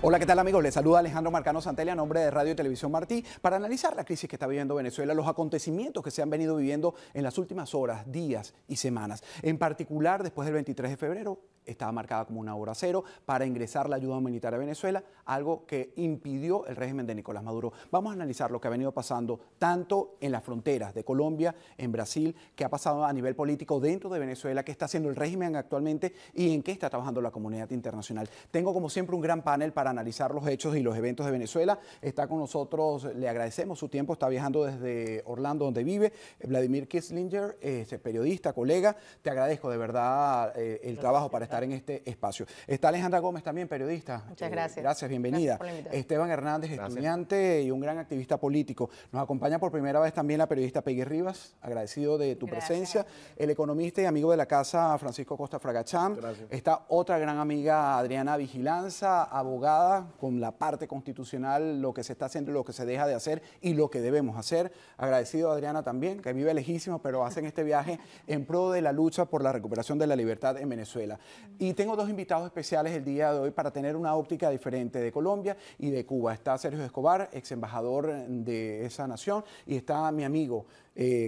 Hola, ¿qué tal amigos? Les saluda Alejandro Marcano Santelli a nombre de Radio y Televisión Martí para analizar la crisis que está viviendo Venezuela, los acontecimientos que se han venido viviendo en las últimas horas, días y semanas. En particular, después del 23 de febrero, estaba marcada como una hora cero para ingresar la ayuda humanitaria a Venezuela, algo que impidió el régimen de Nicolás Maduro. Vamos a analizar lo que ha venido pasando tanto en las fronteras de Colombia, en Brasil, que ha pasado a nivel político dentro de Venezuela, qué está haciendo el régimen actualmente y en qué está trabajando la comunidad internacional. Tengo como siempre un gran panel para analizar los hechos y los eventos de Venezuela. Está con nosotros, le agradecemos su tiempo, está viajando desde Orlando donde vive, Vladimir Kissinger, periodista, colega. Te agradezco de verdad el trabajo para estar en este espacio. Está Alejandra Gómez también, periodista. Muchas gracias. Gracias, bienvenida. Gracias Esteban Hernández, estudiante y un gran activista político. Nos acompaña por primera vez también la periodista Peggy Rivas, agradecido de tu presencia. El economista y amigo de la casa Francisco Costa Fragachán. Está otra gran amiga Adriana Vigilanza, abogada con la parte constitucional, lo que se está haciendo, lo que se deja de hacer y lo que debemos hacer. Agradecido a Adriana también, que vive lejísimo, pero hacen este viaje en pro de la lucha por la recuperación de la libertad en Venezuela. Y tengo dos invitados especiales el día de hoy para tener una óptica diferente de Colombia y de Cuba. Está Sergio Escobar, ex embajador de esa nación, y está mi amigo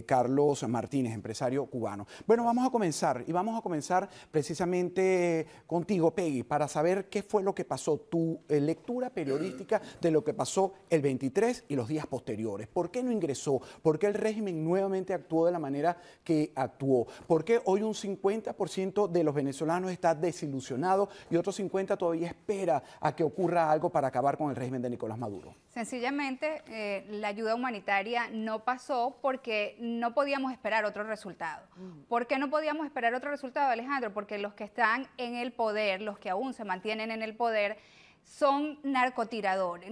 Carlos Martínez, empresario cubano. Bueno, vamos a comenzar precisamente contigo, Peggy, para saber qué fue lo que pasó, tu lectura periodística de lo que pasó el 23 y los días posteriores. ¿Por qué no ingresó? ¿Por qué el régimen nuevamente actuó de la manera que actuó? ¿Por qué hoy un 50% de los venezolanos está desilusionado y otro 50% todavía espera a que ocurra algo para acabar con el régimen de Nicolás Maduro? Sencillamente, la ayuda humanitaria no pasó porque no podíamos esperar otro resultado. ¿Por qué no podíamos esperar otro resultado, Alejandro? Porque los que están en el poder, los que aún se mantienen en el poder, son narcotiradores,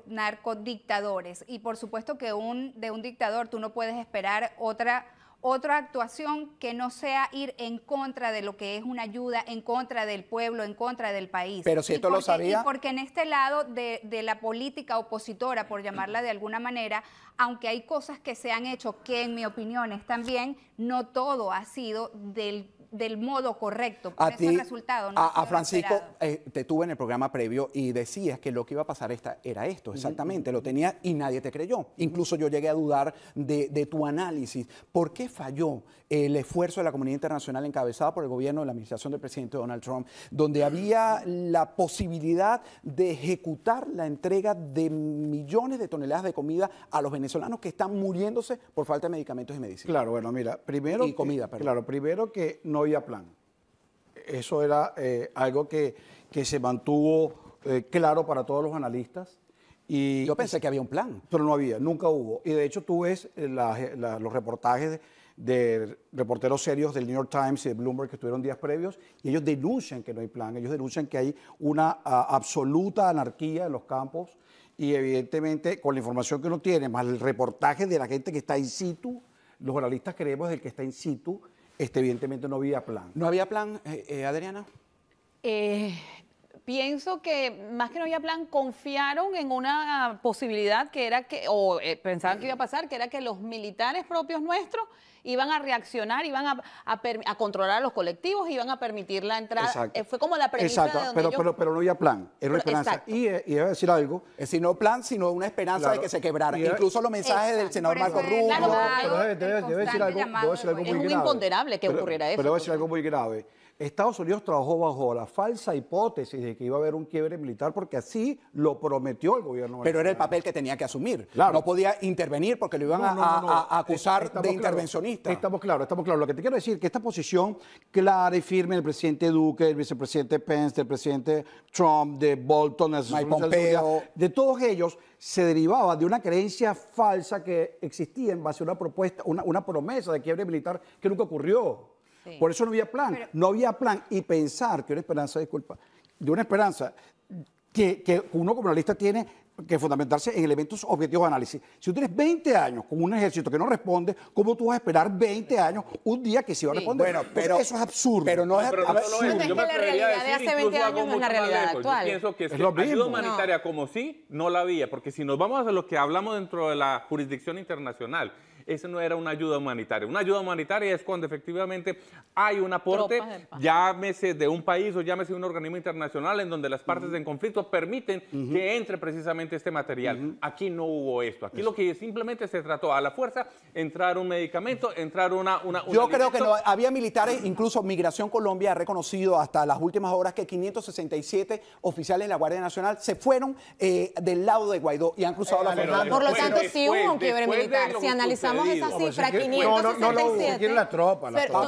narcodictadores. Y por supuesto que de un dictador tú no puedes esperar otra actuación que no sea ir en contra de lo que es una ayuda, en contra del pueblo, en contra del país. Pero si esto lo sabía... Y porque en este lado de la política opositora, por llamarla de alguna manera, aunque hay cosas que se han hecho que en mi opinión están bien, no todo ha sido del modo correcto. Por eso el resultado no a Francisco, te tuve en el programa previo y decías que lo que iba a pasar era esto, exactamente, lo tenía y nadie te creyó. Incluso yo llegué a dudar de tu análisis. ¿Por qué falló el esfuerzo de la comunidad internacional encabezada por el gobierno de la administración del presidente Donald Trump, donde había la posibilidad de ejecutar la entrega de millones de toneladas de comida a los venezolanos que están muriéndose por falta de medicamentos y medicinas? Claro, bueno, mira, primero... Y comida, perdón. Claro, primero que no había plan. Eso era algo que se mantuvo claro para todos los analistas. Y yo pensé que había un plan. Pero no había, nunca hubo. Y de hecho tú ves los reportajes de reporteros serios del New York Times y de Bloomberg que estuvieron días previos, y ellos denuncian que no hay plan, ellos denuncian que hay una absoluta anarquía en los campos, y evidentemente con la información que uno tiene, más el reportaje de la gente que está in situ, los analistas creemos del que está in situ, evidentemente no había plan. ¿No había plan, Adriana? Pienso que más que no había plan, confiaron en una posibilidad que era que, pensaban que iba a pasar, que era que los militares propios nuestros iban a reaccionar, iban a controlar a los colectivos, iban a permitir la entrada. Fue como la premisa de donde pero no había plan, era una esperanza. Y iba a decir algo. Es decir, no plan, sino una esperanza de que se quebrara. Incluso los mensajes del senador Marco Rubio. Debe decir algo muy grave. Es un imponderable que ocurriera eso. Pero debe decir algo muy grave. Estados Unidos trabajó bajo la falsa hipótesis de que iba a haber un quiebre militar porque así lo prometió el gobierno. Pero era el papel que tenía que asumir. Claro. No podía intervenir porque lo iban a acusar de intervencionista. Estamos claros. Lo que te quiero decir es que esta posición clara y firme del presidente Duque, del vicepresidente Pence, del presidente Trump, de Bolton, Mike Pompeo, de todos ellos, se derivaba de una creencia falsa que existía en base a una propuesta, una promesa de quiebre militar que nunca ocurrió. Sí. Por eso no había plan, no había plan. Y pensar que una esperanza, de una esperanza que uno como analista tiene que fundamentarse en elementos objetivos de análisis. Si tú tienes 20 años con un ejército que no responde, ¿cómo tú vas a esperar 20ente años un día que sí va a responder? Bueno, pero eso es absurdo. Pero no es absurdo. Es que la realidad de hace 20 años no es la realidad actual. Yo pienso que ayuda humanitaria como sí, no la había, porque si nos vamos a lo que hablamos dentro de la jurisdicción internacional, eso no era una ayuda humanitaria. Una ayuda humanitaria es cuando efectivamente hay un aporte, llámese de un país o llámese de un organismo internacional en donde las partes en conflicto permiten que entre precisamente este material. Aquí no hubo esto. Aquí lo que simplemente se trató a la fuerza, entrar un medicamento, entrar una Yo creo que no, había militares, incluso Migración Colombia ha reconocido hasta las últimas horas que 567 oficiales de la Guardia Nacional se fueron del lado de Guaidó y han cruzado la frontera. Por lo tanto, sí hubo un quiebre militar. Si analizamos esa cifra, 567... No, la tropa. Pero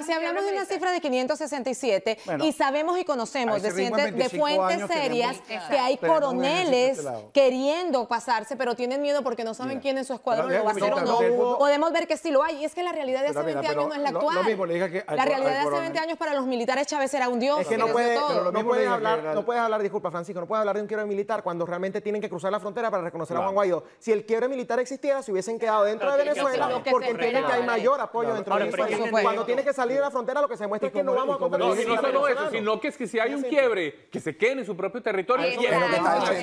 si hablamos de una cifra de 567 y sabemos y conocemos de fuentes serias que hay coroneles queriendo pasarse, pero tienen miedo porque no saben quién en su escuadrón lo va a hacer o no. Podemos ver que sí lo hay. Y es que la realidad de hace 20 años no es la actual. La realidad de hace 20 años para los militares Chávez era un dios. Es que no puedes hablar, disculpa Francisco, no puedes hablar de un quiebre militar cuando realmente tienen que cruzar la frontera para reconocer a Juan Guaidó. Si el quiebre militar existiera, se hubiesen quedado dentro de Venezuela porque entienden que hay mayor apoyo dentro de Venezuela. Cuando tiene que salir de la frontera, lo que se demuestra es que no vamos a competir. No, y no solo eso, sino que es que si hay un quiebre, que se queden en su propio territorio. Esa es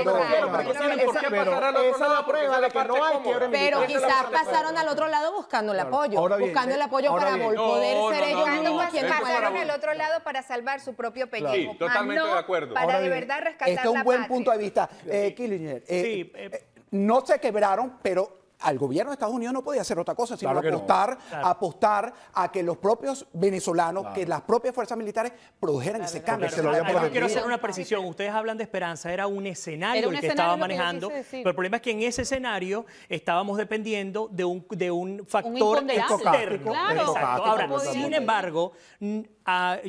la prueba de que no hay quiebre militar. Pero quizás pasaron al otro lado buscando el apoyo, buscando el apoyo para poder ser ellos mismos quienes pasaron al otro lado para salvar su propio pellejo. Sí, totalmente de acuerdo. Para de verdad rescatar la patria. Este es un buen punto de vista. Killinger, no se quebraron, pero al gobierno de Estados Unidos no podía hacer otra cosa, sino apostar a que los propios venezolanos, que las propias fuerzas militares produjeran ese cambio. Yo quiero hacer una precisión. Ustedes hablan de esperanza, era un escenario el que estaba manejando, pero el problema es que en ese escenario estábamos dependiendo de un factor externo. Claro. Ahora, sin embargo,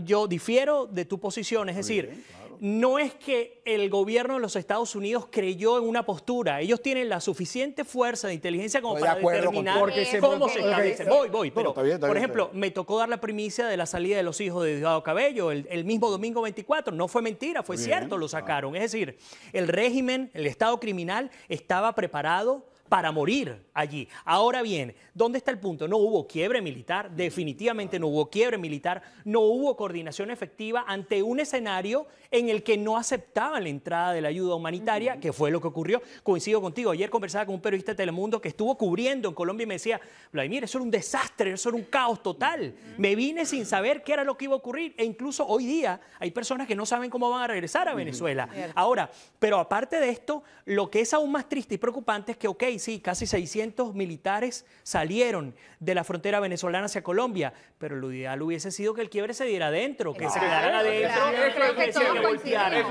yo difiero de tu posición, es decir, no es que el gobierno de los Estados Unidos creyó en una postura. Ellos tienen la suficiente fuerza de inteligencia como para determinar cómo se establece. Voy. Pero, por ejemplo, me tocó dar la primicia de la salida de los hijos de Diosdado Cabello el mismo domingo 24. No fue mentira, fue cierto, lo sacaron. Es decir, el régimen, el Estado criminal estaba preparado para morir allí. Ahora bien, ¿dónde está el punto? No hubo quiebre militar, definitivamente no hubo quiebre militar, no hubo coordinación efectiva ante un escenario en el que no aceptaban la entrada de la ayuda humanitaria, que fue lo que ocurrió. Coincido contigo, ayer conversaba con un periodista de Telemundo que estuvo cubriendo en Colombia y me decía, Vladimir, eso era un desastre, eso era un caos total. Me vine sin saber qué era lo que iba a ocurrir e incluso hoy día hay personas que no saben cómo van a regresar a Venezuela. Ahora, pero aparte de esto, lo que es aún más triste y preocupante es que, ok, sí, casi 600 militares salieron de la frontera venezolana hacia Colombia, pero lo ideal hubiese sido que el quiebre se diera adentro, que se quedaran adentro. Eso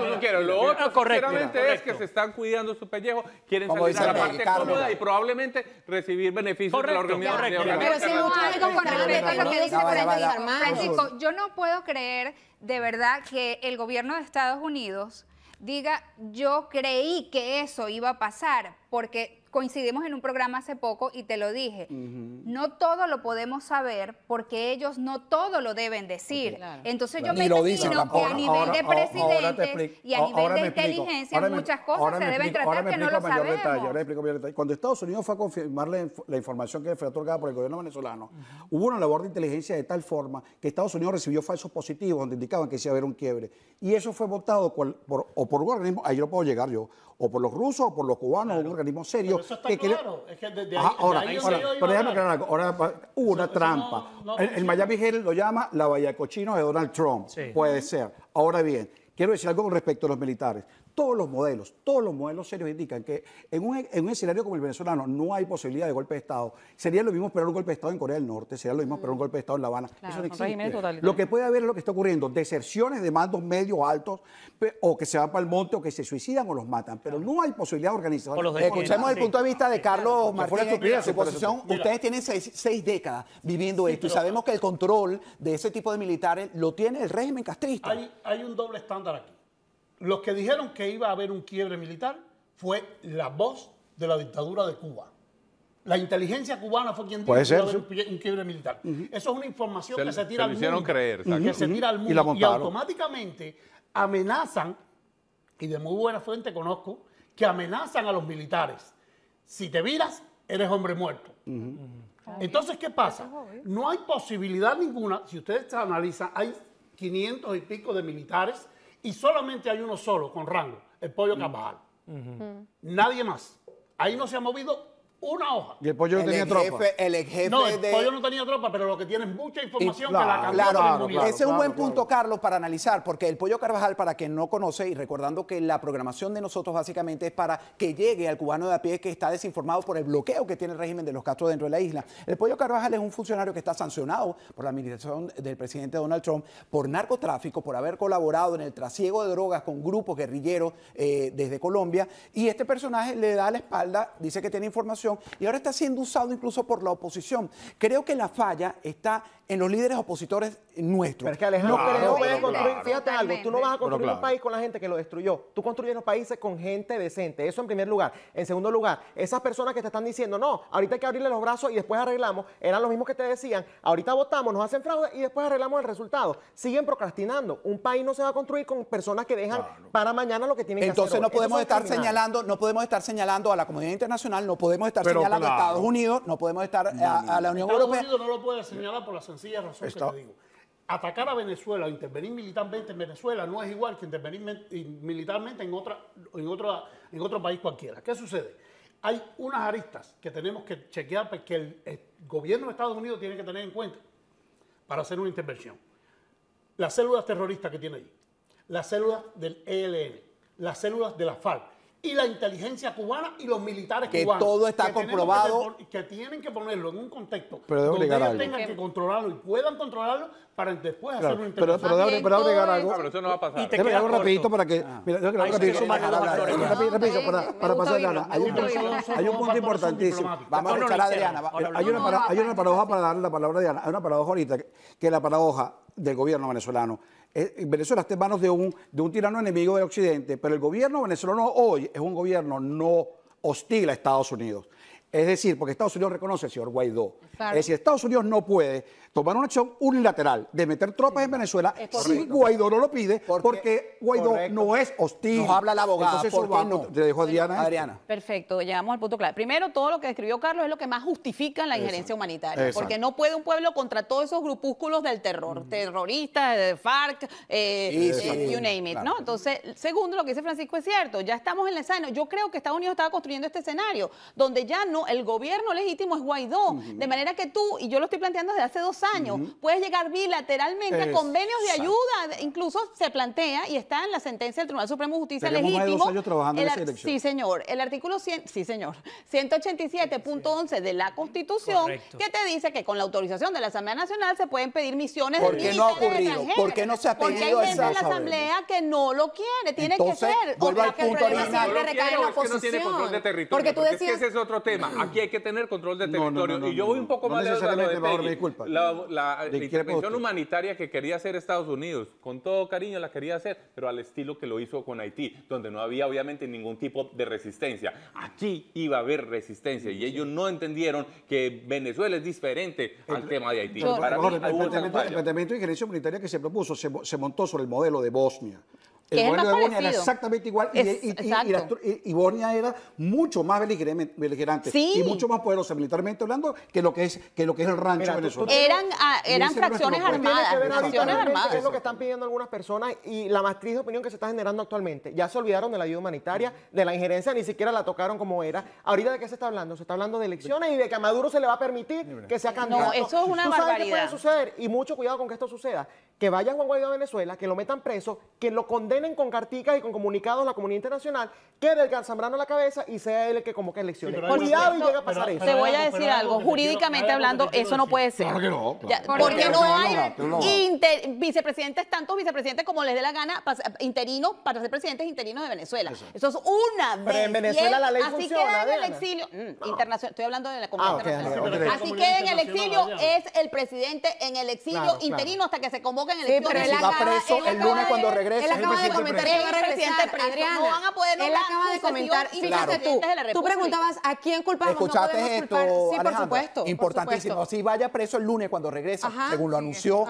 no quiero. Lo otro, sinceramente, es que se están cuidando su pellejo, quieren salir a la parte cómoda y probablemente recibir beneficios de la organización. Pero si mucho hay lo que dice Francisco, yo no puedo creer de verdad que el gobierno de Estados Unidos diga, yo creí que eso iba a pasar, porque coincidimos en un programa hace poco y te lo dije, no todo lo podemos saber porque ellos no todo lo deben decir. Entonces yo me imagino que a nivel de presidentes y a nivel de inteligencia muchas cosas se deben tratar que no lo sabemos. Ahora explico mayor detalle. Cuando Estados Unidos fue a confirmar la información que fue otorgada por el gobierno venezolano, hubo una labor de inteligencia de tal forma que Estados Unidos recibió falsos positivos donde indicaban que sí iba a haber un quiebre. Y eso fue votado por un organismo, ahí no puedo llegar yo, o por los rusos o por los cubanos, o un organismo serio. Eso está claro. Es que desde ahí, pero déjame aclarar algo. Ahora hubo una trampa. El Miami Herald lo llama la Bahía de Cochinos de Donald Trump. Puede ser. Ahora bien, quiero decir algo con respecto a los militares. Todos los modelos serios indican que en un escenario como el venezolano no hay posibilidad de golpe de Estado. Sería lo mismo esperar un golpe de Estado en Corea del Norte, sería lo mismo esperar un golpe de Estado en La Habana. Eso no existe. Lo que puede haber es lo que está ocurriendo, deserciones de mandos medios altos, o que se van para el monte, o que se suicidan o los matan, pero no hay posibilidad de organizar. Escuchemos el punto de vista de Carlos Martínez, su posición. Ustedes tienen seis décadas viviendo esto y sabemos que el control de ese tipo de militares lo tiene el régimen castrista. Hay un doble estándar aquí. Los que dijeron que iba a haber un quiebre militar fue la voz de la dictadura de Cuba. La inteligencia cubana fue quien dijo que iba a haber un quiebre militar. Eso es una información que se tira al mundo. Que se tira al mundo y automáticamente amenazan, y de muy buena fuente conozco, que amenazan a los militares. Si te viras, eres hombre muerto. Entonces, ¿qué pasa? No hay posibilidad ninguna, si ustedes analizan, hay 500 y pico de militares y solamente hay uno solo con rango, el Pollo Carvajal. Nadie más. Ahí no se ha movido una hoja. Y el pollo no tenía tropa. El jefe no, el pollo no tenía tropa, pero lo que tiene es mucha información que la cambió. Claro, ese es un buen punto, Carlos, para analizar, porque el pollo Carvajal, para quien no conoce, y recordando que la programación de nosotros básicamente es para que llegue al cubano de a pie que está desinformado por el bloqueo que tiene el régimen de los Castro dentro de la isla. El pollo Carvajal es un funcionario que está sancionado por la administración del presidente Donald Trump por narcotráfico, por haber colaborado en el trasiego de drogas con grupos guerrilleros desde Colombia, y este personaje le da la espalda, dice que tiene información, y ahora está siendo usado incluso por la oposición. Creo que la falla está en los líderes opositores nuestros. Pero es que Alejandro, no puedes construir, fíjate algo, tú no vas a construir un país con la gente que lo destruyó. Tú construyes los países con gente decente. Eso en primer lugar. En segundo lugar, esas personas que te están diciendo, no, ahorita hay que abrirle los brazos y después arreglamos, eran los mismos que te decían, ahorita votamos, nos hacen fraude y después arreglamos el resultado. Siguen procrastinando. Un país no se va a construir con personas que dejan para mañana lo que tienen que hacer. Entonces no podemos estar señalando a la comunidad internacional, no podemos estar señalando a Estados Unidos, no podemos estar a la Unión Europea. Estados Unidos no lo puede señalar por la sencilla razón que te digo. Atacar a Venezuela o intervenir militarmente en Venezuela no es igual que intervenir militarmente en otro país cualquiera. ¿Qué sucede? Hay unas aristas que tenemos que chequear, que el gobierno de Estados Unidos tiene que tener en cuenta para hacer una intervención. Las células terroristas que tiene allí, las células del ELN, las células de la FARC y la inteligencia cubana y los militares cubanos. Que todo está comprobado. Que tienen que ponerlo en un contexto donde ellos tengan que controlarlo y puedan controlarlo para después hacer una intervención. Pero agregar algo. Pero eso no va a pasar. Y te queda algo rapidito para que... Rapidito para pasar a hay un punto importantísimo. Vamos a escuchar a Adriana. Hay una paradoja para darle la palabra a Diana. Hay una paradoja ahorita, que es la paradoja del gobierno venezolano. Venezuela está en manos de un tirano enemigo de Occidente, pero el gobierno venezolano hoy es un gobierno no hostil a Estados Unidos. Es decir, porque Estados Unidos reconoce al señor Guaidó. Claro. Es decir, Estados Unidos no puede tomar una acción unilateral de meter tropas en Venezuela si Guaidó no lo pide, porque Guaidó no es hostil. Nos habla la abogada. Entonces, ¿por qué no? Te dejo a Adriana. Perfecto, llegamos al punto claro. Primero, todo lo que describió Carlos es lo que más justifica la injerencia humanitaria. Exacto. Porque no puede un pueblo contra todos esos grupúsculos del terror, terroristas, FARC, you name it, ¿no? Entonces, segundo, lo que dice Francisco es cierto, ya estamos en el escenario. Yo creo que Estados Unidos estaba construyendo este escenario, donde ya no, el gobierno legítimo es Guaidó, de manera que tú, y yo lo estoy planteando desde hace 2 años, puedes llegar bilateralmente a convenios de ayuda, incluso se plantea, y está en la sentencia del Tribunal Supremo de Justicia legítimo. Más de 2 años trabajando en esa dirección. Sí, señor. El artículo 187.11 de la Constitución, que te dice que con la autorización de la Asamblea Nacional se pueden pedir misiones de militares extranjeros. ¿Por qué no se ha pedido eso? Porque hay gente en la Asamblea que no lo quiere, tiene que ser. Vuelvo al punto original. No tiene control de territorio, porque es que ese es otro tema. Aquí hay que tener control de territorio. Y yo voy un poco más lejos de la intervención humanitaria que quería hacer Estados Unidos. Con todo cariño la quería hacer, pero al estilo que lo hizo con Haití, donde no había obviamente ningún tipo de resistencia. Aquí iba a haber resistencia y ellos no entendieron que Venezuela es diferente al tema de Haití. El planteamiento de injerencia humanitaria que se propuso se montó sobre el modelo de Bosnia. El modelo de Bosnia era exactamente igual y Bosnia era mucho más beligerante y mucho más poderosa militarmente hablando que lo que es el rancho venezolano. Eran fracciones armadas. Es lo que están pidiendo algunas personas y la matriz de opinión que se está generando actualmente. Ya se olvidaron de la ayuda humanitaria, de la injerencia, ni siquiera la tocaron como era. Ahorita, ¿de qué se está hablando? Se está hablando de elecciones y de que a Maduro se le va a permitir que sea candidato. No, eso es una barbaridad. ¿Sabes qué puede suceder? Y mucho cuidado con que esto suceda. Que vaya Juan Guaidó a Venezuela, que lo metan preso, que lo condenen con carticas y con comunicados a la comunidad internacional, quede el Zambrano a la cabeza y sea él el que convoque elecciones. Cuidado y llega a pasar eso. Te voy a decir algo, jurídicamente hablando, eso no puede ser. Claro que no. Porque no hay vicepresidentes, tantos vicepresidentes como les dé la gana, interinos, para ser presidentes interinos de Venezuela. Eso es una vez. Pero en Venezuela la ley así funciona, queda en el exilio. Internacional, estoy hablando de la comunidad internacional. Okay. Así queda en el exilio, es el presidente en el exilio interino hasta que se convoque en el exilio. Pero él va preso el lunes cuando regrese. Él acaba de comentar que va a regresar, Adriana. No van a poder él acaba de comentar, fíjate tú preguntabas a quién culpamos. ¿Escuchaste esto, Sí, por supuesto. Importantísimo. Si vaya preso el lunes cuando regresa, según lo anunció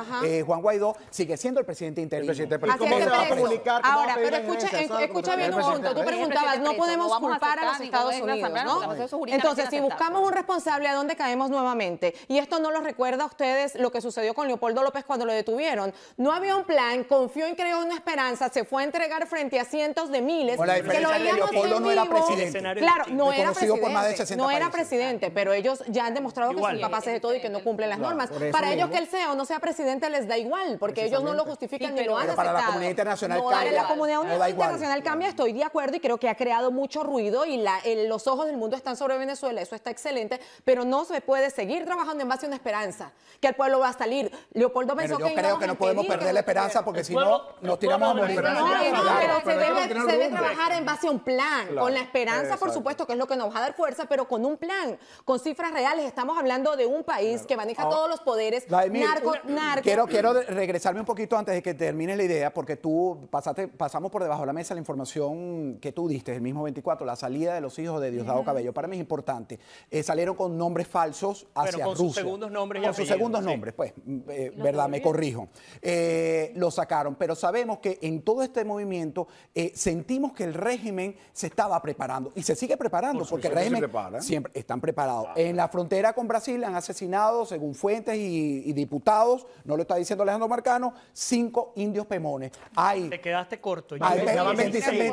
Juan Guaidó, sigue siendo el presidente interino. ¿Cómo se va a comunicar? Ahora, pero escucha bien un punto. Tú preguntabas, no podemos culpar a los Estados Unidos, ¿no? Entonces, si buscamos un responsable, ¿a dónde caemos nuevamente? Y esto no lo recuerda a ustedes lo que sucedió con Leopoldo López cuando lo detuvieron. No había un plan, confió y creó una esperanza, se se fue a entregar frente a cientos de miles, la que lo veíamos Leopoldo no era presidente. Claro, no era por más de presidente, 60 no era países. presidente, pero ellos ya han demostrado que son capaces de todo y que no cumplen las normas. Para ellos que él sea o no sea presidente les da igual, porque ellos no lo justifican ni lo han aceptado. Para la comunidad internacional cambia. Para la comunidad internacional cambia, estoy de acuerdo y creo que ha creado mucho ruido y los ojos del mundo están sobre Venezuela, eso está excelente, pero no se puede seguir trabajando en base a una esperanza, que el pueblo va a salir. Leopoldo pensó yo creo que no podemos perder la esperanza porque si no nos tiramos a morir. Pero se debe trabajar en base a un plan, con la esperanza, por supuesto, que es lo que nos va a dar fuerza, pero con un plan, con cifras reales. Estamos hablando de un país que maneja todos los poderes, narco. Quiero regresarme un poquito antes de que termines la idea, porque pasamos por debajo de la mesa la información que tú diste, el mismo 24, la salida de los hijos de Diosdado Cabello. Para mí es importante. Salieron con nombres falsos hacia Rusia. Sus segundos nombres. Con sus segundos nombres, pues, verdad, me corrijo. Lo sacaron, pero sabemos que en todo este movimiento sentimos que el régimen se estaba preparando y se sigue preparando porque el régimen siempre están preparados. En la frontera con Brasil han asesinado, según fuentes y diputados, no lo está diciendo Alejandro Marcano, 5 indios pemones. Te quedaste corto. Hay 26.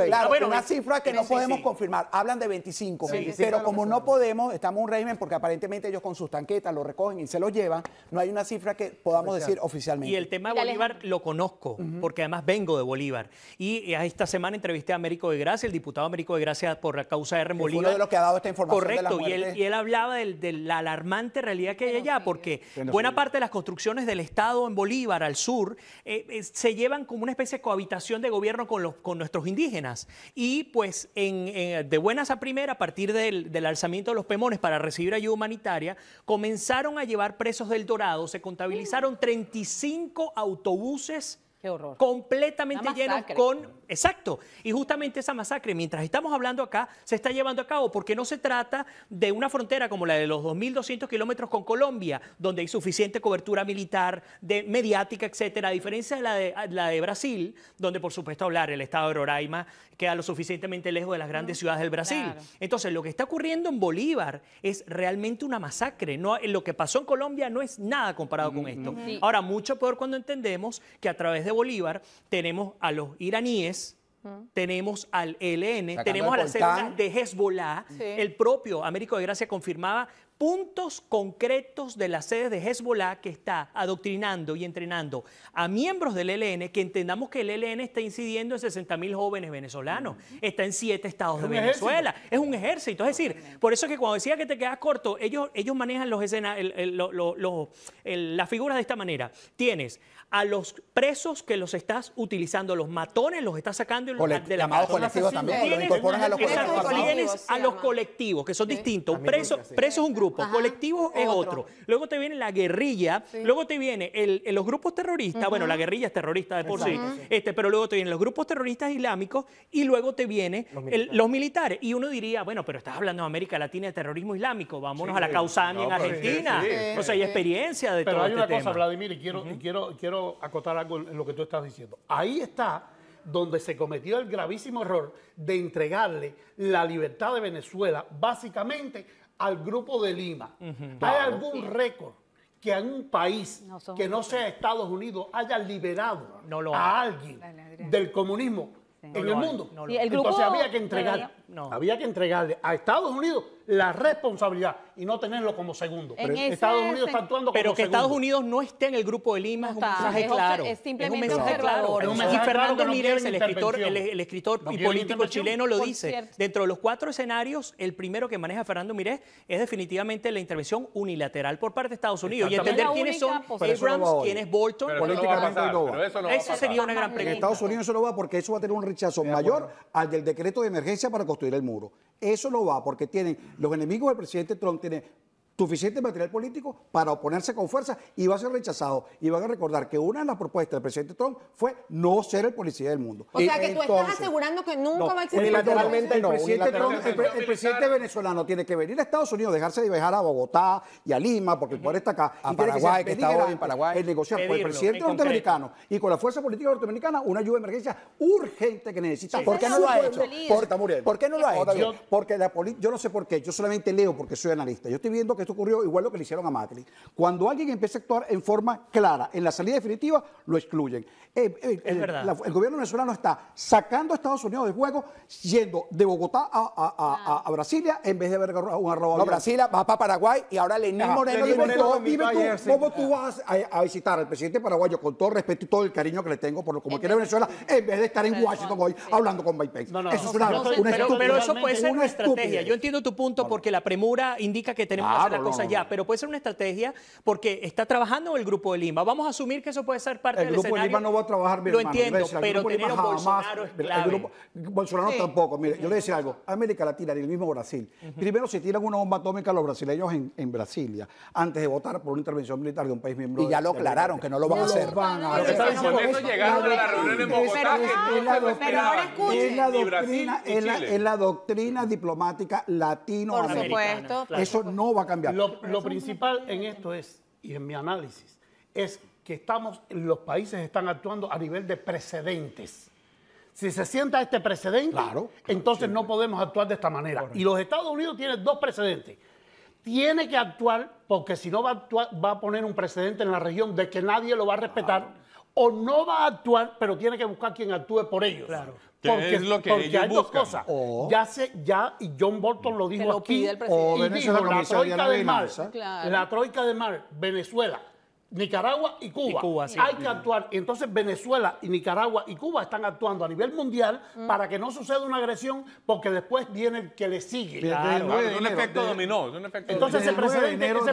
Claro, una cifra que no podemos confirmar. Hablan de 25, pero como no podemos, estamos en un régimen porque aparentemente ellos con sus tanquetas lo recogen y se lo llevan, no hay una cifra que podamos decir oficialmente. Y el tema de Bolívar lo conozco, porque además vengo de Bolívar. Y esta semana entrevisté a Américo de Gracia, el diputado Américo de Gracia por la causa R en Bolívar. Uno de los que ha dado esta información. Correcto, de la y él hablaba de la alarmante realidad que hay allá, porque buena parte de las construcciones del Estado en Bolívar, al sur, se llevan como una especie de cohabitación de gobierno con nuestros indígenas. Y pues de buenas a primera, a partir del alzamiento de los Pemones para recibir ayuda humanitaria, comenzaron a llevar presos del Dorado, se contabilizaron 35 autobuses completamente llenos con... Exacto. Y justamente esa masacre, mientras estamos hablando acá, se está llevando a cabo porque no se trata de una frontera como la de los 2.200 kilómetros con Colombia, donde hay suficiente cobertura militar, mediática, etcétera, a diferencia de la de Brasil, donde por supuesto hablar el estado de Roraima queda lo suficientemente lejos de las grandes ciudades del Brasil. Claro. Entonces, lo que está ocurriendo en Bolívar es realmente una masacre. Lo que pasó en Colombia no es nada comparado con esto. Ahora, mucho peor cuando entendemos que a través de Bolívar tenemos a los iraníes, tenemos al ELN, tenemos a las células de Hezbollah. El propio Américo de Gracia confirmaba puntos concretos de las sedes de Hezbollah que está adoctrinando y entrenando a miembros del ELN, que entendamos que el ELN está incidiendo en 60.000 jóvenes venezolanos, está en 7 estados de Venezuela, es un ejército. Es decir, por eso es que cuando decía que te quedas corto, ellos manejan las figuras de esta manera. Tienes a los presos que los estás utilizando, los matones los estás sacando de la casa. Colectivos también, los incorporan a los colectivos. Tienes a los colectivos, que son distintos. Preso es un grupo, colectivo es otro. Luego te viene la guerrilla, luego te viene los grupos terroristas, bueno, la guerrilla es terrorista de por sí, pero luego te vienen los grupos terroristas islámicos y luego te vienen los militares. Y uno diría, bueno, pero estás hablando de América Latina de terrorismo islámico, vámonos a la Causania en Argentina. O sea, hay experiencia de todo este tema. Pero hay una cosa, Vladimir, y quiero acotar algo en lo que tú estás diciendo. Ahí está donde se cometió el gravísimo error de entregarle la libertad de Venezuela básicamente al Grupo de Lima. ¿Hay algún récord que en un país que no sea Estados Unidos haya liberado a alguien del comunismo en el mundo? Entonces había que entregarle a Estados Unidos la responsabilidad y no tenerlo como segundo. Estados Unidos está actuando como segundo. Pero que Estados Unidos no esté en el Grupo de Lima es un mensaje claro. Es simplemente un mensaje claro. Y Fernando Mirés, el escritor y político chileno, lo dice. Dentro de los 4 escenarios, el primero que maneja Fernando Mirés es definitivamente la intervención unilateral por parte de Estados Unidos. Y entender quiénes son Abrams, quién es Bolton. Políticamente no va. Eso sería una gran pregunta. En Estados Unidos eso no va porque eso va a tener un rechazo mayor al del decreto de emergencia para construir el muro. Eso no va porque los enemigos del presidente Trump tienen suficiente material político para oponerse con fuerza y va a ser rechazado. Y van a recordar que una de las propuestas del presidente Trump fue no ser el policía del mundo. O sea, que tú estás asegurando que nunca va a existir. El presidente venezolano tiene que venir a Estados Unidos, dejarse de viajar a Bogotá y a Lima, porque el poder está acá. A Paraguay, que está hoy en Paraguay. El negociar con el presidente norteamericano y con la fuerza política norteamericana una ayuda de emergencia urgente que necesita. ¿Por qué no lo ha hecho? ¿Por qué no lo ha hecho? Porque yo no sé por qué, yo solamente leo porque soy analista. Yo estoy viendo que esto ocurrió igual lo que le hicieron a Macri. Cuando alguien empieza a actuar en forma clara, en la salida definitiva, lo excluyen. Es verdad. El gobierno venezolano está sacando a Estados Unidos del juego, yendo de Bogotá a Brasilia, en vez de haber un arrobo. No, Brasilia va para Paraguay y ahora Lenín Moreno ¿Cómo tú vas a visitar al presidente paraguayo con todo el respeto y todo el cariño que le tengo por como quiere Venezuela, en vez de estar en Washington hoy hablando con Mike Pence? Eso es pero eso puede ser una estrategia. Yo entiendo tu punto porque la premura indica que tenemos que hacer las cosas ya, pero puede ser una estrategia porque está trabajando el Grupo de Lima. Vamos a asumir que eso puede ser parte del escenario. El Grupo de Lima no va a trabajar bien. Lo entiendo, pero tener a Bolsonaro es clave. Bolsonaro tampoco. Mire, yo le voy a decir algo. América Latina, ni el mismo Brasil. Primero se tiran una bomba atómica a los brasileños en Brasilia, antes de votar por una intervención militar de un país miembro. Y ya lo aclararon, que no lo van a hacer. Lo que está diciendo es llegaron a la reunión en Bogotá. Es la doctrina diplomática latinoamericana. Eso no va a cambiar. Lo principal en esto es, y en mi análisis, es que los países están actuando a nivel de precedentes. Si se sienta este precedente, entonces no podemos actuar de esta manera. Correcto. Y los Estados Unidos tienen dos precedentes. Tiene que actuar porque si no va a poner un precedente en la región de que nadie lo va a respetar, o no va a actuar, pero tiene que buscar quien actue por ellos. Claro. Porque, es lo que porque ellos hay buscan. dos cosas. Y John Bolton lo dijo aquí. O y dijo, la troika del mar, Venezuela, Nicaragua y Cuba. Hay que actuar. Y entonces Venezuela y Nicaragua y Cuba están actuando a nivel mundial para que no suceda una agresión, porque después viene el que le sigue. Claro, es un efecto dominó. Entonces ese precedente no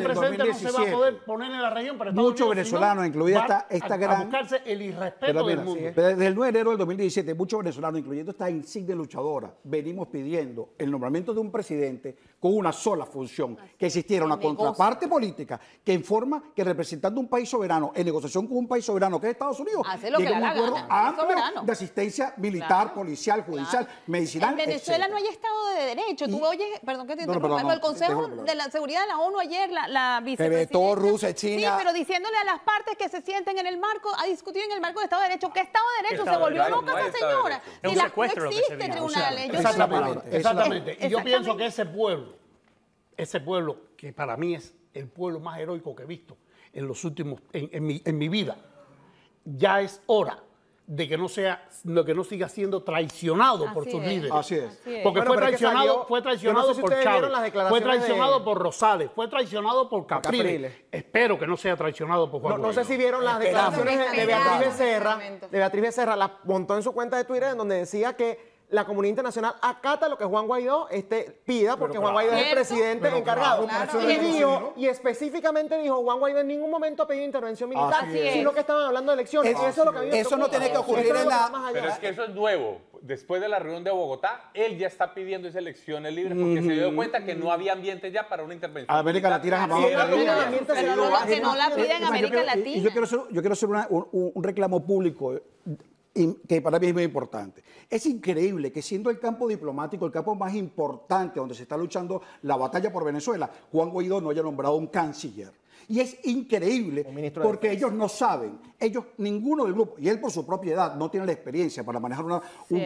se va a poder poner en la región. Pero muchos venezolanos, incluida esta gran... a buscarse el irrespeto del mundo. Desde el 9 de enero del 2017, muchos venezolanos, incluyendo esta insignia luchadora, venimos pidiendo el nombramiento de un presidente con una sola función, que existiera una contraparte política que en forma que representando un país soberano, en negociación con un país soberano que es Estados Unidos, llegue a un acuerdo amplio de asistencia militar, policial, judicial, medicinal. En Venezuela no hay Estado de Derecho. Tú oyes, perdón que te interrumpa, el Consejo de la Seguridad de la ONU ayer, la vicepresidenta. Todo Rusia, China. Sí, pero diciéndole a las partes que se sienten en el marco, a discutir en el marco de Estado de Derecho. ¿Qué Estado de Derecho? Se volvió loca esa señora. Y no existe tribunales. Exactamente. Y yo pienso que ese pueblo, que para mí es el pueblo más heroico que he visto en los últimos, en mi vida, ya es hora de que no siga siendo traicionado por sus líderes. Así es. Porque fue traicionado por Chávez, fue traicionado por Rosales, fue traicionado por Capriles. Espero que no sea traicionado por Juan Guaidó. No sé si vieron las declaraciones de Beatriz Becerra. Beatriz Becerra las montó en su cuenta de Twitter, en donde decía que la comunidad internacional acata lo que Juan Guaidó pida, porque Juan Guaidó es el presidente encargado. Y específicamente dijo, Juan Guaidó en ningún momento ha pedido intervención militar, sino que estaban hablando de elecciones. Eso es lo que a mí me preocupa. Eso no tiene que ocurrir en la... Pero es que eso es nuevo. Después de la reunión de Bogotá, él ya está pidiendo esas elecciones libres porque se dio cuenta que no había ambiente ya para una intervención. América Latina jamás. Que no la piden América Latina. Yo quiero hacer un reclamo público que para mí es muy importante. Es increíble que siendo el campo diplomático, el campo más importante donde se está luchando la batalla por Venezuela, Juan Guaidó no haya nombrado un canciller. Y es increíble porque ellos no saben, ninguno del grupo, y él por su propia edad no tiene la experiencia para manejar un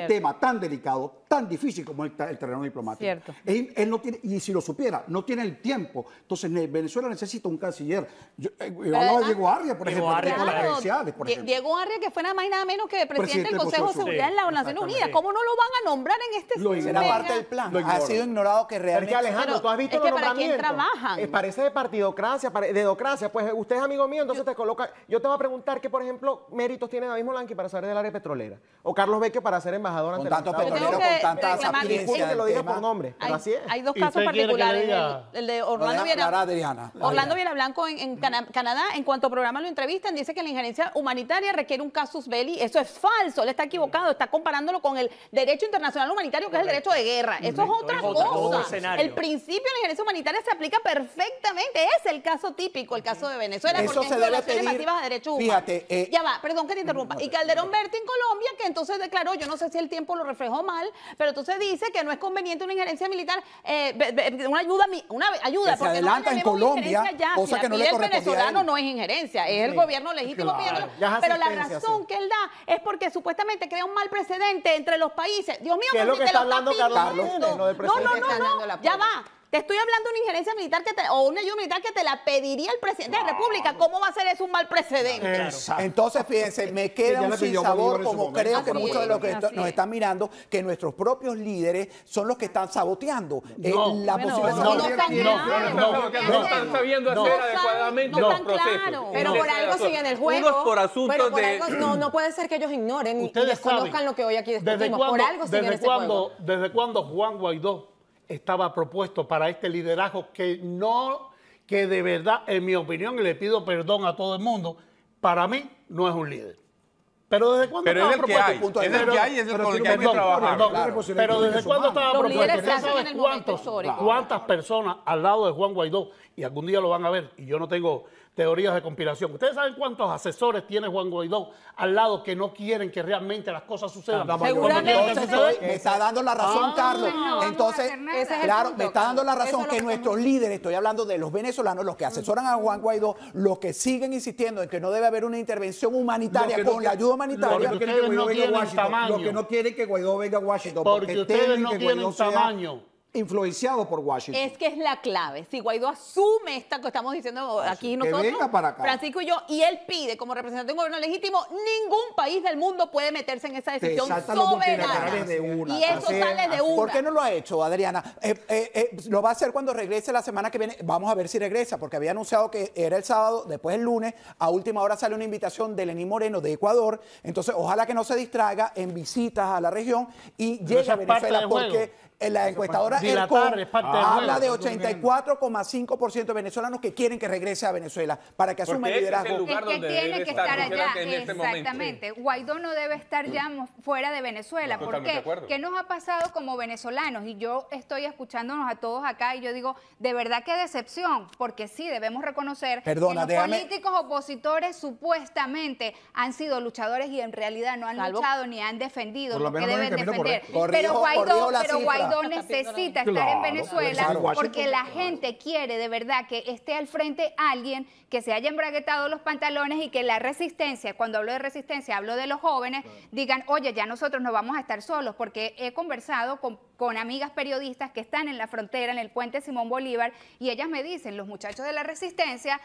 tema tan delicado, tan difícil como el terreno diplomático. Él no tiene, y si lo supiera, no tiene el tiempo. Entonces Venezuela necesita un canciller. Yo hablaba de Diego Arria, por ejemplo, con las credenciales, por ejemplo. Diego Arria, que fue nada más y nada menos que presidente del Consejo de Seguridad de las Naciones Unidas. ¿Cómo no lo van a nombrar en este sitio? Será parte del plan. Ha sido ignorado que realmente... Porque Alejandro, tú has visto los nombramientos. ¿Para quién trabajan? Parece de partidocracia, de dedocracia. Pues usted es amigo mío, entonces te coloca... Yo te voy a preguntar qué, por ejemplo, méritos tiene David Molanqui para saber del área petrolera. O Carlos Vecchio para ser embajador ante el Estado. Con tanto petrolero, con tanta sapiencia. Que lo diga por nombre. Así es. Hay dos casos particulares. El de Orlando Vilablanco en Canadá, en cuanto programa lo entrevistan, dice que la injerencia humanitaria requiere un casus belli. Eso es falso, él está equivocado, está comparándolo con el derecho internacional humanitario, que es el derecho de guerra. Eso es otra cosa. El principio de la injerencia humanitaria se aplica perfectamente. Es el caso típico, el caso de Venezuela, eso porque se es debe violaciones pedir, masivas de derechos humanos. Fíjate, ya va, perdón que te interrumpa. Y Calderón Berti en Colombia, que entonces declaró, yo no sé si el tiempo lo reflejó mal, pero entonces dice que no es conveniente una injerencia militar, una ayuda, que se adelanta en Colombia, cosa que no le correspondía. El venezolano no es injerencia, es el gobierno legítimo pidiéndolo. Pero la razón que él da es porque supuestamente crea un mal precedente entre los países. Dios mío, ¿qué es lo que está hablando Carlos? No, ya va. Te estoy hablando de una injerencia militar o una ayuda militar que te la pediría el presidente de la República. ¿Cómo va a ser eso un mal precedente? Entonces, fíjense, me queda un sinsabor, como creo que muchos de los que nos están mirando, que nuestros propios líderes son los que están saboteando la posibilidad. No están sabiendo hacer adecuadamente los procesos. Pero por algo siguen el juego. Unos por asuntos de... No puede ser que ellos ignoren y desconozcan lo que hoy aquí discutimos. Por algo siguen ese juego. ¿Desde cuándo Juan Guaidó estaba propuesto para este liderazgo que de verdad, en mi opinión, y le pido perdón a todo el mundo, para mí no es un líder? Pero ¿desde cuándo estaba propuesto? Es el que hay, es el con el que hay que trabajar. Pero ¿desde cuándo estaba propuesto? ¿Usted sabe cuántas personas al lado de Juan Guaidó, y algún día lo van a ver, y yo no tengo teorías de conspiración, ¿ustedes saben cuántos asesores tiene Juan Guaidó al lado que no quieren que realmente las cosas sucedan? Me está dando la razón, Carlos. Entonces, claro, me está dando la razón que nuestros líderes, estoy hablando de los venezolanos, los que asesoran a Juan Guaidó, los que siguen insistiendo en que no debe haber una intervención humanitaria con la ayuda humanitaria. Lo que no quieren que Guaidó venga a Washington. Porque ustedes no tienen tamaño. Influenciado por Washington. Es que es la clave. Si Guaidó asume esta que estamos diciendo aquí nosotros, Francisco y yo, y él pide como representante de un gobierno legítimo, ningún país del mundo puede meterse en esa decisión soberana. Y eso sale de una. ¿Por qué no lo ha hecho, Adriana? Lo va a hacer cuando regrese la semana que viene. Vamos a ver si regresa, porque había anunciado que era el sábado, después el lunes. A última hora sale una invitación de Lenín Moreno de Ecuador. Entonces, ojalá que no se distraiga en visitas a la región y llegue a Venezuela, porque la encuestadora habla de 84,5% de venezolanos que quieren que regrese a Venezuela para que asuma el liderazgo. Es que tiene que estar allá, exactamente. Guaidó no debe estar ya fuera de Venezuela. ¿Por qué? ¿Qué nos ha pasado como venezolanos? Y yo estoy escuchándonos a todos acá y yo digo, de verdad qué decepción, porque sí, debemos reconocer que los políticos opositores supuestamente han sido luchadores y en realidad no han luchado ni han defendido lo que deben defender. Pero Guaidó necesita estar en Venezuela porque la gente quiere de verdad que esté al frente alguien que se haya embraguetado los pantalones y que la resistencia, cuando hablo de resistencia, hablo de los jóvenes, digan, oye, ya nosotros no vamos a estar solos, porque he conversado con amigas periodistas que están en la frontera, en el puente Simón Bolívar, y ellas me dicen, los muchachos de la resistencia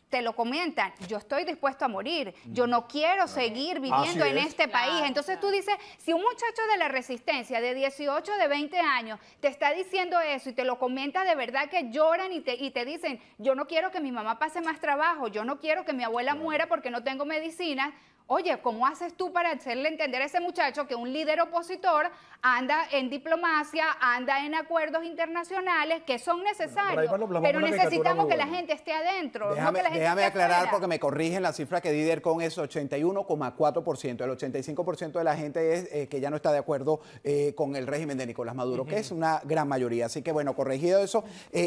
te lo comentan, yo estoy dispuesto a morir, yo no quiero seguir viviendo en este país. Entonces tú dices, si un muchacho de la resistencia de 18, de 20 años te está diciendo eso y te lo comenta de verdad que lloran y te dicen, yo no quiero que mi mamá pase más trabajo, yo no quiero que mi abuela muera porque no tengo medicina. Oye, ¿cómo haces tú para hacerle entender a ese muchacho que un líder opositor anda en diplomacia, anda en acuerdos internacionales que son necesarios, pero necesitamos que la gente esté adentro? Déjame aclarar porque me corrigen la cifra que di de ERCON es 81,4%. El 85% de la gente es que ya no está de acuerdo con el régimen de Nicolás Maduro, que es una gran mayoría. Así que bueno, corregido eso,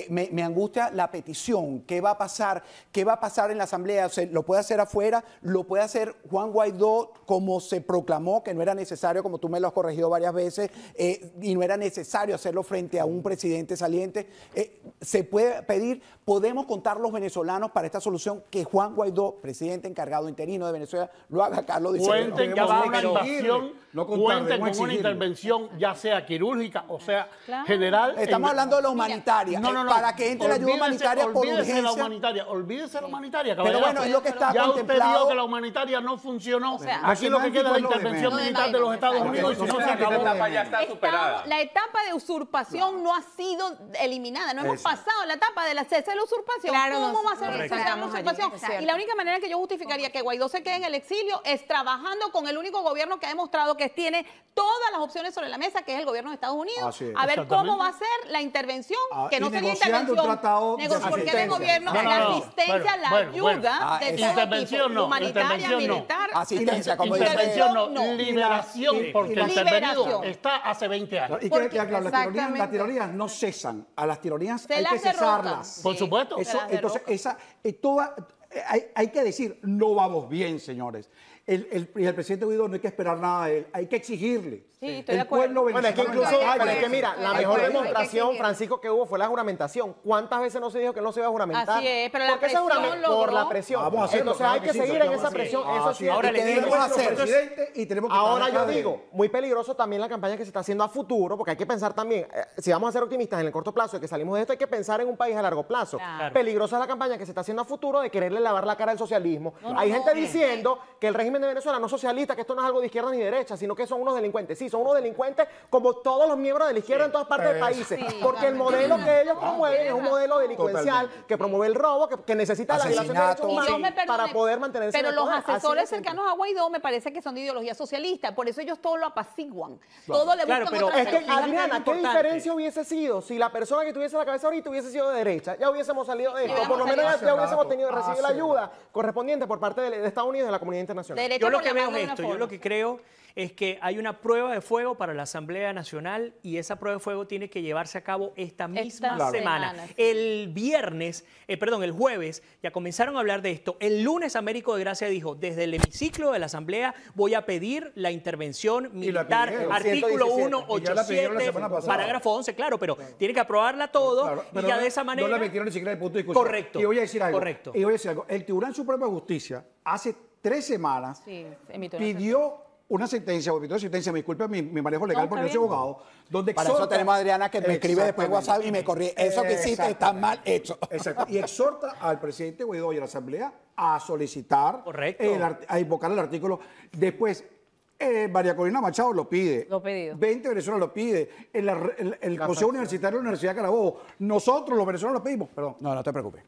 me angustia la petición. ¿Qué va a pasar? ¿Qué va a pasar en la Asamblea? O sea, ¿lo puede hacer afuera? ¿Lo puede hacer Juan Guaidó como se proclamó, que no era necesario, como tú me lo has corregido varias veces, y no era necesario hacerlo frente a un presidente saliente? Se puede pedir, podemos contar los venezolanos para esta solución que Juan Guaidó, presidente encargado interino de Venezuela, lo haga. Carlos dice cuenten con una intervención, ya sea quirúrgica o sea general. Estamos hablando de la humanitaria. Para que entre la ayuda humanitaria por urgencia. Olvídese la humanitaria, pero bueno, es lo que está ya contemplado. Usted dijo que la humanitaria no funcionó. O sea, aquí lo que queda es la intervención militar de los Estados Unidos y si no se acabó. Ya está superada. La etapa de usurpación no ha sido eliminada. No hemos pasado la etapa de la cese de la usurpación. ¿Cómo va a ser esa usurpación? Y la única manera que yo justificaría que Guaidó se quede en el exilio es trabajando con el único gobierno que ha demostrado que tiene todas las opciones sobre la mesa, que es el gobierno de Estados Unidos. A ver cómo va a ser la intervención, que no sería intervención. Porque de gobierno, la asistencia, la ayuda de intervención no, humanitaria, militar. Asistencia, como intervención no, liberación, porque el intervenido está hace 20 años. Y que claro, las tironías no cesan. A las tironías hay que cesarlas. Por supuesto. Entonces, hay que decir, no vamos bien, señores. el presidente Guaidó no hay que esperar nada de él, hay que exigirle. Sí, estoy de acuerdo. Bueno, es que incluso, pero es que mira, la mejor demostración, Francisco, que hubo fue la juramentación. ¿Cuántas veces no se dijo que no se iba a juramentar? Así es, pero la presión por la presión. Vamos a hacerlo. Entonces hay que seguir en esa presión. Eso sí. Ahora le digo a hacer presidente y tenemos que ahora yo digo, muy peligroso también la campaña que se está haciendo a futuro, porque hay que pensar también, si vamos a ser optimistas en el corto plazo de que salimos de esto, hay que pensar en un país a largo plazo. Claro. Peligrosa es la campaña que se está haciendo a futuro de quererle lavar la cara al socialismo. Hay gente diciendo que el régimen de Venezuela no es socialista, que esto no es algo de izquierda ni derecha, sino que son unos delincuentes. Sí, son unos delincuentes como todos los miembros de la izquierda en todas partes del país. Porque el modelo que ellos promueven es un modelo delincuencial que promueve el robo, que necesita la violación de derechos humanos para poder mantenerse en Pero el los poder. asesores cercanos a Guaidó me parece que son de ideología socialista, por eso ellos todo lo apaciguan. Todo le buscan pero otra Es que, salida. Adriana, ¿qué diferencia hubiese sido si la persona que tuviese la cabeza ahorita hubiese sido de derecha? Ya hubiésemos salido de esto. Por lo menos ya hubiésemos tenido recibido la ayuda correspondiente por parte de Estados Unidos y de la comunidad internacional. Derecho Yo lo por que veo llamarlo de es una esto, yo forma. lo que creo es que hay una prueba de fuego para la Asamblea Nacional y esa prueba de fuego tiene que llevarse a cabo esta misma semana. Sí. El el jueves, ya comenzaron a hablar de esto. El lunes Américo de Gracia dijo, desde el hemiciclo de la Asamblea voy a pedir la intervención militar, artículo 187, parágrafo 11, claro, pero tiene que aprobarla todo y ya de esa manera... No la metieron ni siquiera en el punto de discusión. Correcto. Y voy a decir algo. Correcto. Y voy a decir algo. El Tribunal Supremo de Justicia hace 3 semanas pidió una sentencia, me disculpe mi manejo legal porque yo soy abogado, donde para eso tenemos a Adriana que me escribe después WhatsApp y me corrige. Eso que hiciste está mal hecho. Exacto. Y exhorta al presidente Guaidó y a la Asamblea a solicitar, a invocar el artículo. Después, María Corina Machado lo pide. Lo pedido. 20 Venezuela lo pide. El Consejo Universitario de la Universidad de Carabobo. Nosotros, los venezolanos, lo pedimos. Perdón. No te preocupes.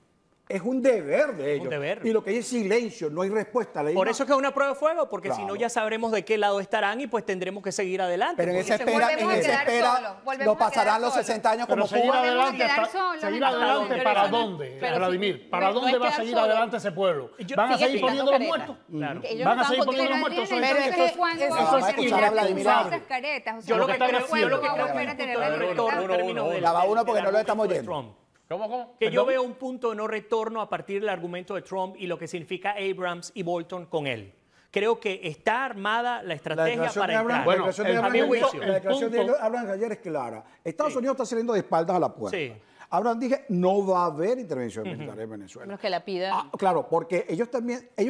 Es un deber de ellos. Un deber. Y lo que hay es silencio, no hay respuesta. Por eso es que es una prueba de fuego, porque si no ya sabremos de qué lado estarán y pues tendremos que seguir adelante. Pero en esa espera nos pasarán los 60 años como seguir Cuba. adelante, seguir adelante ¿para dónde, Vladimir? ¿Para dónde va a seguir adelante ese pueblo? ¿Van a seguir poniendo los muertos? ¿Van a seguir poniendo los muertos? Yo lo que creo La va uno porque no lo estamos oyendo. ¿Cómo? Que yo veo un punto de no retorno a partir del argumento de Trump y lo que significa Abrams y Bolton con él. Creo que está armada la estrategia para entrar. Bueno, a mi juicio. La declaración de Abrams ayer es clara. Estados Unidos está saliendo de espaldas a la puerta. Sí. Abraham dije, no va a haber intervención militar en Venezuela. Menos que la pida. Claro, porque ellos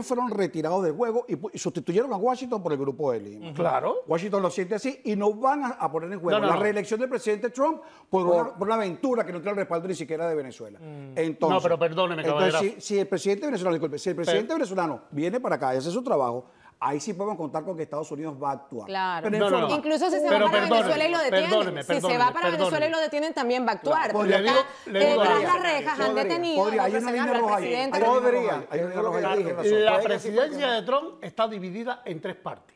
fueron retirados del juego y sustituyeron a Washington por el Grupo de Lima. Claro. Washington lo siente así y no van a poner en juego la reelección del presidente Trump por una aventura que no tiene el respaldo ni siquiera de Venezuela. Entonces, no, pero perdóneme, caballero. Si el presidente venezolano, venezolano viene para acá y hace su trabajo, ahí sí podemos contar con que Estados Unidos va a actuar. Claro. Pero incluso si se va para Venezuela y lo detienen. Si se va para Venezuela y lo detienen, también va a actuar. Claro. Porque tras las rejas han detenido hay una línea roja ahí. La presidencia de Trump está dividida en 3 partes.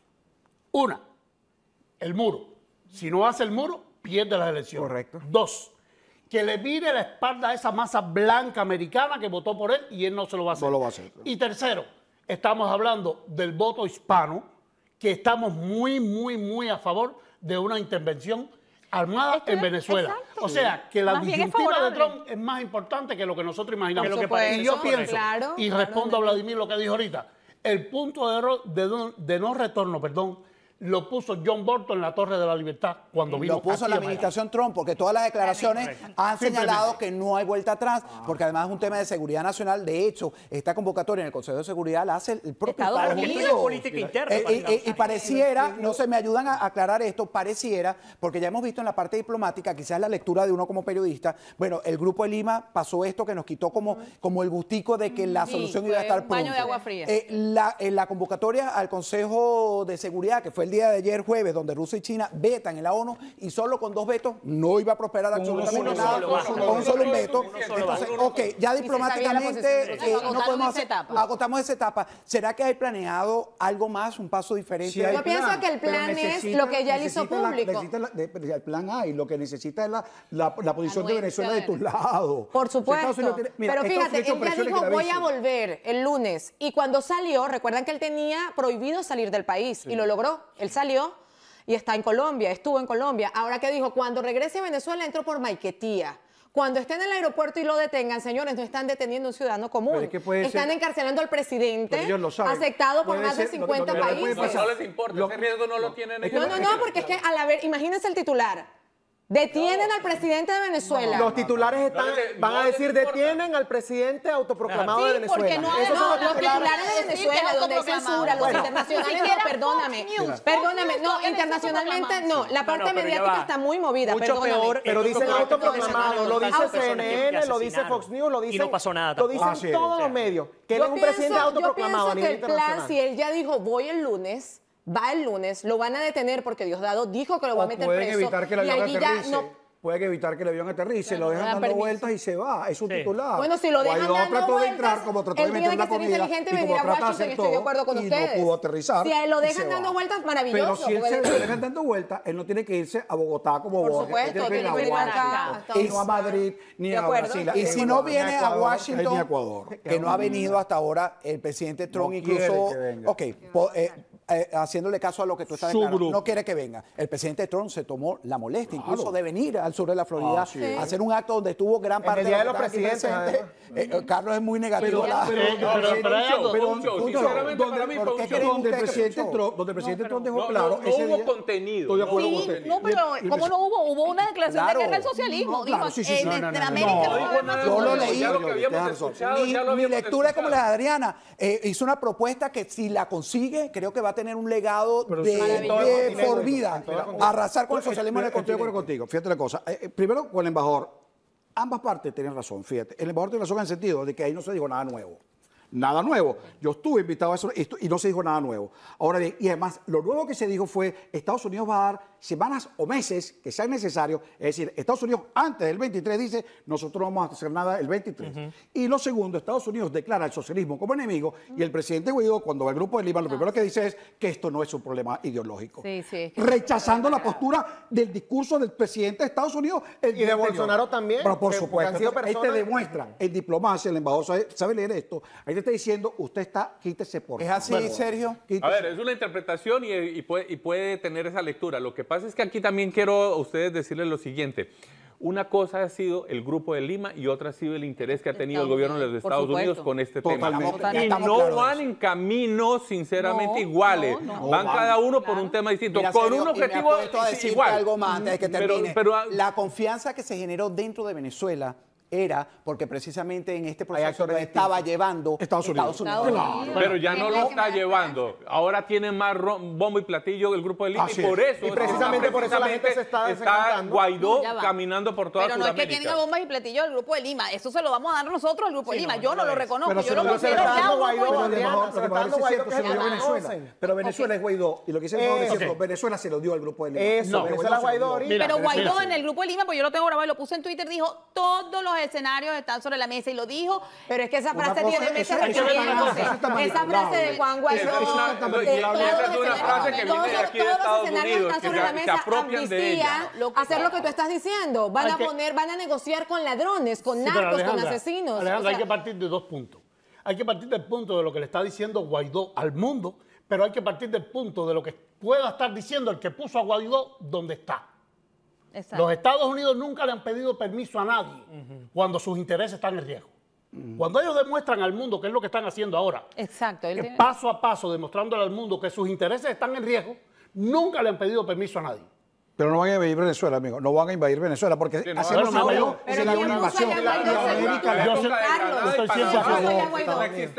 Una, el muro. Si no hace el muro, pierde las elecciones. Correcto. 2, que le mire la espalda a esa masa blanca americana que votó por él y él no se lo va a hacer. No lo va a hacer. Y tercero, estamos hablando del voto hispano, que estamos muy a favor de una intervención armada en Venezuela. Exacto. O sea, que la Más bien es disyuntiva de favorable. Trump es más importante que lo que nosotros imaginamos. Y yo pienso, claro, respondo a Vladimir lo que dijo ahorita, el punto de no retorno, lo puso John Bolton en la Torre de la Libertad cuando vino. Lo puso en la administración Trump, porque todas las declaraciones han señalado que no hay vuelta atrás, porque además es un tema de seguridad nacional. De hecho, esta convocatoria en el Consejo de Seguridad la hace el propio Estados Unidos. Política interna. Y pareciera, no sé, me ayudan a aclarar esto, pareciera, porque ya hemos visto en la parte diplomática, quizás la lectura de uno como periodista, bueno, el Grupo de Lima pasó esto que nos quitó como el gustico de que la solución iba a estar pronto. Un baño de agua fría. La convocatoria al Consejo de Seguridad, que fue el día de ayer jueves, donde Rusia y China vetan en la ONU, y solo con 2 vetos no iba a prosperar absolutamente nada, con solo un veto. Entonces, ok, ya diplomáticamente no podemos hacer, agotamos esa etapa. ¿Será que hay planeado algo más, un paso diferente? Yo pienso que el plan es lo que ya le hizo público. El plan A, y lo que necesita es la posición de Venezuela de tu lado. Por supuesto. Pero fíjate, él ya dijo, voy a volver el lunes. Y cuando salió, recuerdan que él tenía prohibido salir del país, y lo logró. Él salió y está en Colombia, estuvo en Colombia. Ahora que dijo, cuando regrese a Venezuela, entró por Maiquetía. Cuando estén en el aeropuerto y lo detengan, señores, no están deteniendo a un ciudadano común. Están encarcelando al presidente, aceptado por más de 50 países. No les importa, ese riesgo no lo tienen ellos. No, porque es que, imagínense el titular. Detienen al presidente de Venezuela. Los titulares van a decir detienen al presidente autoproclamado de Venezuela. Porque los titulares de Venezuela, donde hay censura, los internacionales, perdóname, internacionalmente no. La parte mediática está muy movida, perdóname. Pero dicen autoproclamado, lo dice CNN, lo dice Fox News, lo dicen todos los medios, que él es un presidente autoproclamado a nivel internacional. Yo pienso que el plan, si él ya dijo voy el lunes, va el lunes, lo van a detener porque Diosdado dijo que lo va a meter preso. Evitar que el avión aterrice. Pueden evitar que el avión aterrice, lo dejan dando vueltas y se va. Es un titular. Bueno, si lo dejan dando vueltas, de entrar, como trató de meter la comida, inteligente y venir a Washington, estoy de acuerdo con ustedes. No pudo aterrizar. Si lo dejan dando vueltas, maravilloso. Pero si él se lo dejan dando vueltas, él no tiene que irse a Bogotá como Borges. Por supuesto, tiene que venir acá. No a Madrid, ni a Brasil. Y si no viene a Washington, que no ha venido hasta ahora, el presidente Trump incluso... haciéndole caso a lo que tú estás declarando, no quiere que venga. El presidente Trump se tomó la molestia incluso de venir al sur de la Florida a hacer un acto donde estuvo gran parte de los presidentes. Carlos es muy negativo. Donde el presidente Trump dejó claro no hubo contenido. Estoy de acuerdo con usted. No, pero ¿cómo no hubo? Hubo una declaración de guerra al socialismo. Dijo, en América yo lo leí. Mi lectura es como la de Adriana. Hizo una propuesta que si la consigue, creo que va a tener un legado de por vida, arrasar con el socialismo en el continente. Estoy de acuerdo contigo. Fíjate la cosa. Primero, con el embajador, ambas partes tienen razón, fíjate. El embajador tiene razón en el sentido de que ahí no se dijo nada nuevo. Nada nuevo. Yo estuve invitado a eso y no se dijo nada nuevo. Ahora bien, y además, lo nuevo que se dijo fue, Estados Unidos va a dar semanas o meses que sean necesarios. Es decir, Estados Unidos antes del 23 dice, nosotros no vamos a hacer nada el 23. Y lo segundo, Estados Unidos declara el socialismo como enemigo y el presidente Guaidó, cuando va al Grupo de Lima, lo primero que dice es que esto no es un problema ideológico. Rechazando la postura del discurso del presidente de Estados Unidos. Y de Bolsonaro también. Pero por supuesto. Ahí te demuestran, en diplomacia, el embajador sabe leer esto, ahí te está diciendo, usted está, quítese por favor. ¿Es así, Sergio? A ver, es una interpretación y puede tener esa lectura. Lo que pasa es que aquí también quiero a ustedes decirles lo siguiente. Una cosa ha sido el Grupo de Lima y otra ha sido el interés que ha tenido el gobierno de los Estados Unidos con este tema. Y no van en caminos, sinceramente, iguales. Van cada uno por un tema distinto, con un objetivo igual. Algo más antes de que termine. Pero la confianza que se generó dentro de Venezuela era porque precisamente en este proceso lo estaba llevando Estados Unidos. Claro. Pero ya no lo está llevando. Ahora tiene más bombo y platillo el Grupo de Lima y por eso, precisamente por eso la gente se está Guaidó caminando por toda Sudamérica. Pero no es que tienen bombas y platillos el Grupo de Lima. Eso se lo vamos a dar nosotros al Grupo de Lima. Yo no lo reconozco. Yo lo considero Pero Venezuela es Guaidó. Y lo que dice el diciendo, Venezuela se lo dio al Grupo de Lima. Eso, Venezuela Guaidó. Pero Guaidó en el Grupo de Lima, pues yo lo tengo grabado y lo puse en Twitter, dijo todos los escenarios están sobre la mesa y lo dijo. Pero es que esa frase tiene meses repitiéndose. Esa frase de Juan Guaidó. Todos los escenarios están sobre la mesa. Amnistía, hacer lo que tú estás diciendo. Van a negociar con ladrones, con narcos, con asesinos. Alejandro, hay que partir de dos puntos. Hay que partir del punto de lo que le está diciendo Guaidó al mundo, pero hay que partir del punto de lo que pueda estar diciendo el que puso a Guaidó donde está. Exacto. Los Estados Unidos nunca le han pedido permiso a nadie cuando sus intereses están en riesgo. Cuando ellos demuestran al mundo qué es lo que están haciendo ahora, paso a paso demostrándole al mundo que sus intereses están en riesgo, nunca le han pedido permiso a nadie. Pero no van a invadir Venezuela, amigo. No van a invadir Venezuela porque hacerlo solo será una invasión.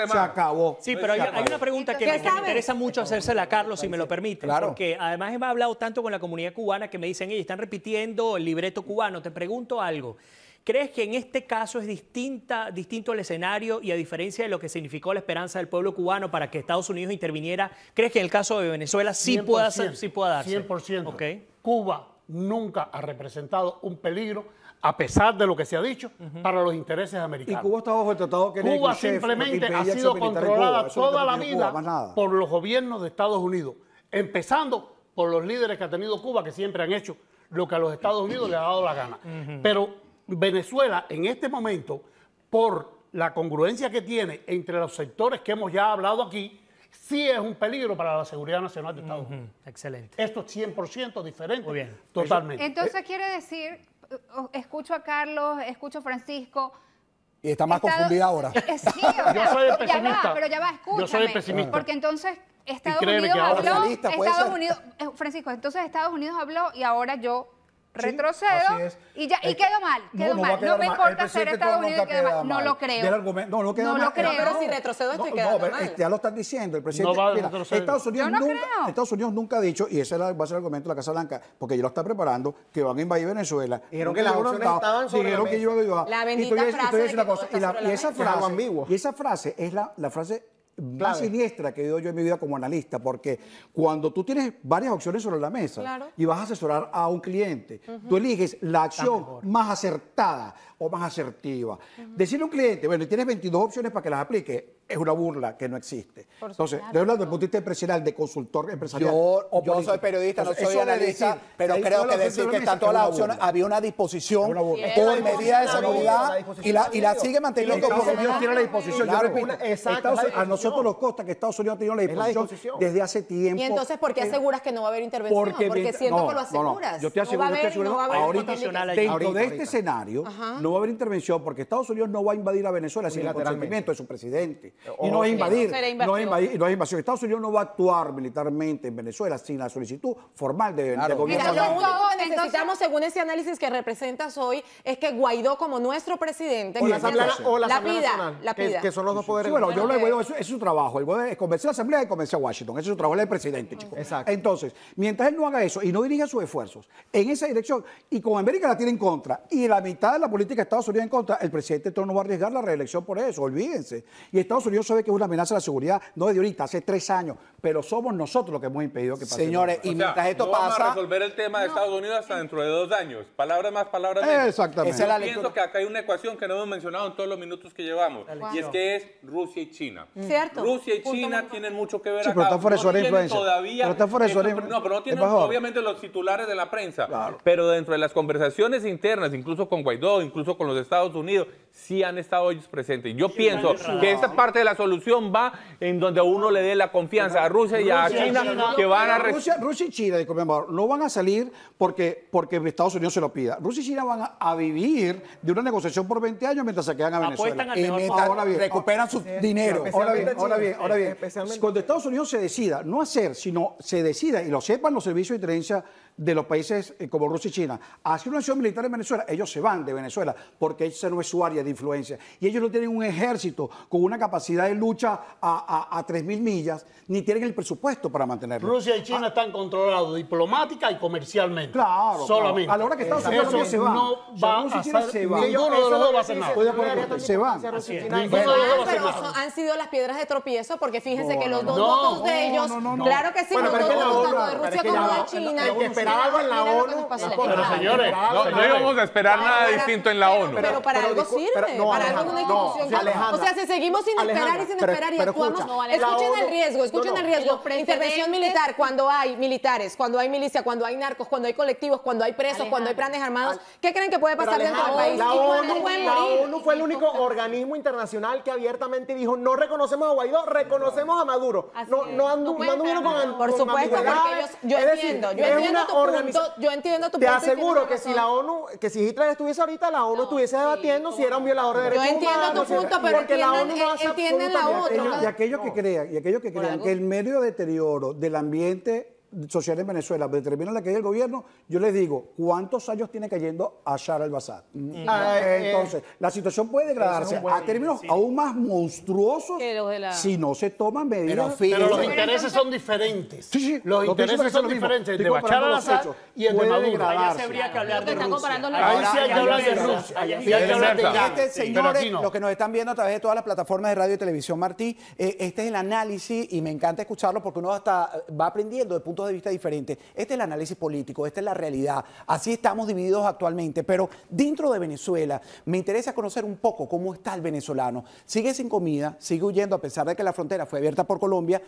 Se acabó. Sí, pero hay una pregunta que me interesa mucho hacérsela a Carlos, si me lo permite. Porque además he hablado tanto con la comunidad cubana que me dicen, ellos están repitiendo el libreto cubano. Te pregunto algo. ¿Crees que en este caso es distinto el escenario y a diferencia de lo que significó la esperanza del pueblo cubano para que Estados Unidos interviniera, crees que en el caso de Venezuela sí pueda darse? 100%. Okay. Cuba nunca ha representado un peligro, a pesar de lo que se ha dicho, para los intereses americanos. Y Cuba está bajo el tratado que Cuba simplemente ha sido controlada toda la vida por los gobiernos de Estados Unidos, empezando por los líderes que ha tenido Cuba, que siempre han hecho lo que a los Estados Unidos le ha dado la gana. Pero Venezuela, en este momento, por la congruencia que tiene entre los sectores que hemos ya hablado aquí, sí es un peligro para la seguridad nacional de Estados Unidos. Excelente. Esto es 100% diferente. Muy bien. Totalmente. Entonces quiere decir, escucho a Carlos, escucho a Francisco. Y está más confundida ahora. Sí, o sea, yo soy el pesimista. pero ya va, escúchame. Yo soy el pesimista. Porque entonces Estados créeme Unidos que ahora habló, realista, puede Estados ser. Unidos, Francisco, entonces Estados Unidos habló y ahora yo retrocedo así es. y quedo mal, No va a quedar No me mal. importa El ser presidente Estados Trump Unidos nunca queda queda mal. No mal. lo creo. Del argumento, no queda No mal. lo creo. Pero si retrocedo estoy quedando mal. Ya lo están diciendo. El presidente, No va a mira, retroceder. Estados Unidos, Yo no nunca, creo. Estados Unidos nunca ha dicho, y ese va a ser el argumento de la Casa Blanca, porque ya lo está preparando, que van a invadir Venezuela. Dijeron que las opciones estaban sobre Dijeron la que mesa. iba a La y bendita te voy a decir frase de una que cosa, todo está sobre la esa mesa. Es algo frase, ambiguo. y esa frase es la frase más Clave. siniestra que he oído yo en mi vida como analista, porque cuando tú tienes varias opciones sobre la mesa Claro. y vas a asesorar a un cliente, tú eliges la acción más acertada o más asertiva. Decirle a un cliente, bueno, y tienes 22 opciones para que las aplique, es una burla que no existe. Entonces, estoy hablando desde el punto de vista empresarial, de consultor empresarial. Yo político. soy periodista, no Entonces, soy eso de analista, decir, pero ahí creo todas que las decir opciones que en la están mesa todas es las una opciones, burla. había una disposición Es una burla. con medidas de La seguridad disposición y la sigue manteniendo Estados como Unidos tiene la disposición. Claro, Yo repito, exacto, Estados- es la a nosotros nos consta que Estados Unidos ha tenido la Es la disposición, disposición. desde hace tiempo. Y entonces, ¿por qué aseguras que no va a haber intervención? Porque mientras- siento que lo no, aseguras. yo te aseguro, no va a yo te haber, aseguro, no va a haber ahorita, condicional allí. dentro Ahorita, de este ahorita. escenario no va a haber intervención porque Estados Unidos no va a invadir a Venezuela sin el Unilateralmente. consentimiento de su presidente. Y O- no es Sí, invadir, no será no es invasión. no es invasión. Estados Unidos no va a actuar militarmente en Venezuela sin la solicitud formal del gobierno. Mira, lo Entonces, único que entonces- necesitamos, según ese análisis que representas hoy, es que Guaidó, como nuestro presidente, O la que Asamblea, siempre- o la la Asamblea pida, Nacional, la que, pida. que son los dos poderes. Sí, bueno, yo Bueno, lo Guaidó, eso es su trabajo. El Guaidó es convencer a la Asamblea y convencer a Washington. Ese es su trabajo, él es el presidente, chicos. Exacto. Entonces, mientras él no haga eso y no dirija sus esfuerzos en esa dirección, y como América la tiene en contra y la mitad de la política de Estados Unidos en contra, el presidente Trump no va a arriesgar la reelección por eso, olvídense. Y Estados Unidos sabe que es una amenaza a la seguridad, no desde ahorita, hace 3 años, pero somos nosotros los que hemos impedido que pase. Señores, y O sea, mientras esto no vamos a pasa, resolver el tema de Estados Unidos hasta dentro de 2 años. Palabras más, palabras menos. Exactamente. Esa es la Yo pienso lectura. que acá hay una ecuación que no hemos mencionado en todos los minutos que llevamos. Y es que es Rusia y China. Cierto. Rusia y Punto China muy tienen mucho que ver Sí, acá. pero está fuera de su área de tienen influencia. todavía Pero está fuera de su área de no, influencia. pero no tienen Embajador. obviamente los titulares de la prensa. Claro. Pero dentro de las conversaciones internas, incluso con Guaidó, incluso con los Estados Unidos, sí han estado ellos presentes. Yo pienso que esta parte de la solución va en donde uno le dé la confianza a Rusia y a China que van a... Rusia y China, disculpe, amor, no van a salir porque Estados Unidos se lo pida. Rusia y China van a vivir de una negociación por 20 años mientras se quedan a Venezuela. Apuestan al y mejor mientras Ahora bien, recuperan su dinero. Ahora bien, Especialmente- cuando Estados Unidos se decida, no hacer, sino se decida, y lo sepan los servicios de inteligencia de los países como Rusia y China, hacer una acción militar en Venezuela, ellos se van de Venezuela, porque esa no es su área de influencia. Y ellos no tienen un ejército con una capacidad de lucha a 3.000 millas, ni tienen el presupuesto para mantenerlo. Rusia y China están controlados diplomática y comercialmente. Claro, Solamente. claro. A la hora que Estados Unidos Eso se va. no O sea, va Rusia y a China ser, se van. ninguno de los dos va a hacer nada. Se van. Pero han sido las piedras de tropiezo porque fíjense que los dos votos de ellos, claro que sí, Bueno, los pero dos es que la votos ONU- tanto de pero Rusia es que como ya de va, China. el que esperaba algo en la Mira lo que ONU, nos pasó. Pero señores, No íbamos a esperar nada distinto en la ONU. Pero para algo sirve, para algo es una institución. O sea, si seguimos sin esperar y sin esperar y actuamos, escuchen el riesgo, escuchen el riesgo. Intervención militar, cuando hay militares, cuando hay milicia, cuando hay narcos, cuando hay colectivos, cuando hay presos, cuando hay planes armados, ¿qué creen que puede pasar dentro del país? La ¿Y cuántos pueden morir? ONU fue el único organismo internacional que abiertamente dijo no reconocemos a Guaidó, reconocemos a Maduro. No anduvieron con Por supuesto, porque yo entiendo tu punto. Te aseguro que si la ONU, que si Hitler estuviese ahorita, la ONU estuviese debatiendo si era un violador de derechos humanos. Yo entiendo tu punto, pero porque la ONU no hace entienden la absolutamente otra. nada. Y aquellos que crean que el medio deterioro del ambiente social en Venezuela determina la caída del gobierno, yo les digo, ¿cuántos años tiene cayendo Bashar al-Assad? Entonces, la situación puede degradarse a términos aún más monstruosos Que los de la- si no se toman medidas. Pero los intereses son diferentes. Sí, sí, Los intereses son diferentes, el de Bashar al-Assad y el de Maduro. Allá se habría que hablar de Está comparando Rusia. la- Ahí sí hay que hablar de Rusia. Ahí sí hay que hablar de Irán. Este, Pero señores, aquí no. los que nos están viendo a través de todas las plataformas de radio y televisión, Martí, este es el análisis y me encanta escucharlo porque uno hasta va aprendiendo de puntos de vista diferentes. Este es el análisis político, esta es la realidad. Así estamos divididos actualmente, pero dentro de Venezuela me interesa conocer un poco cómo está el venezolano. Sigue sin comida, sigue huyendo a pesar de que la frontera fue abierta por Colombia,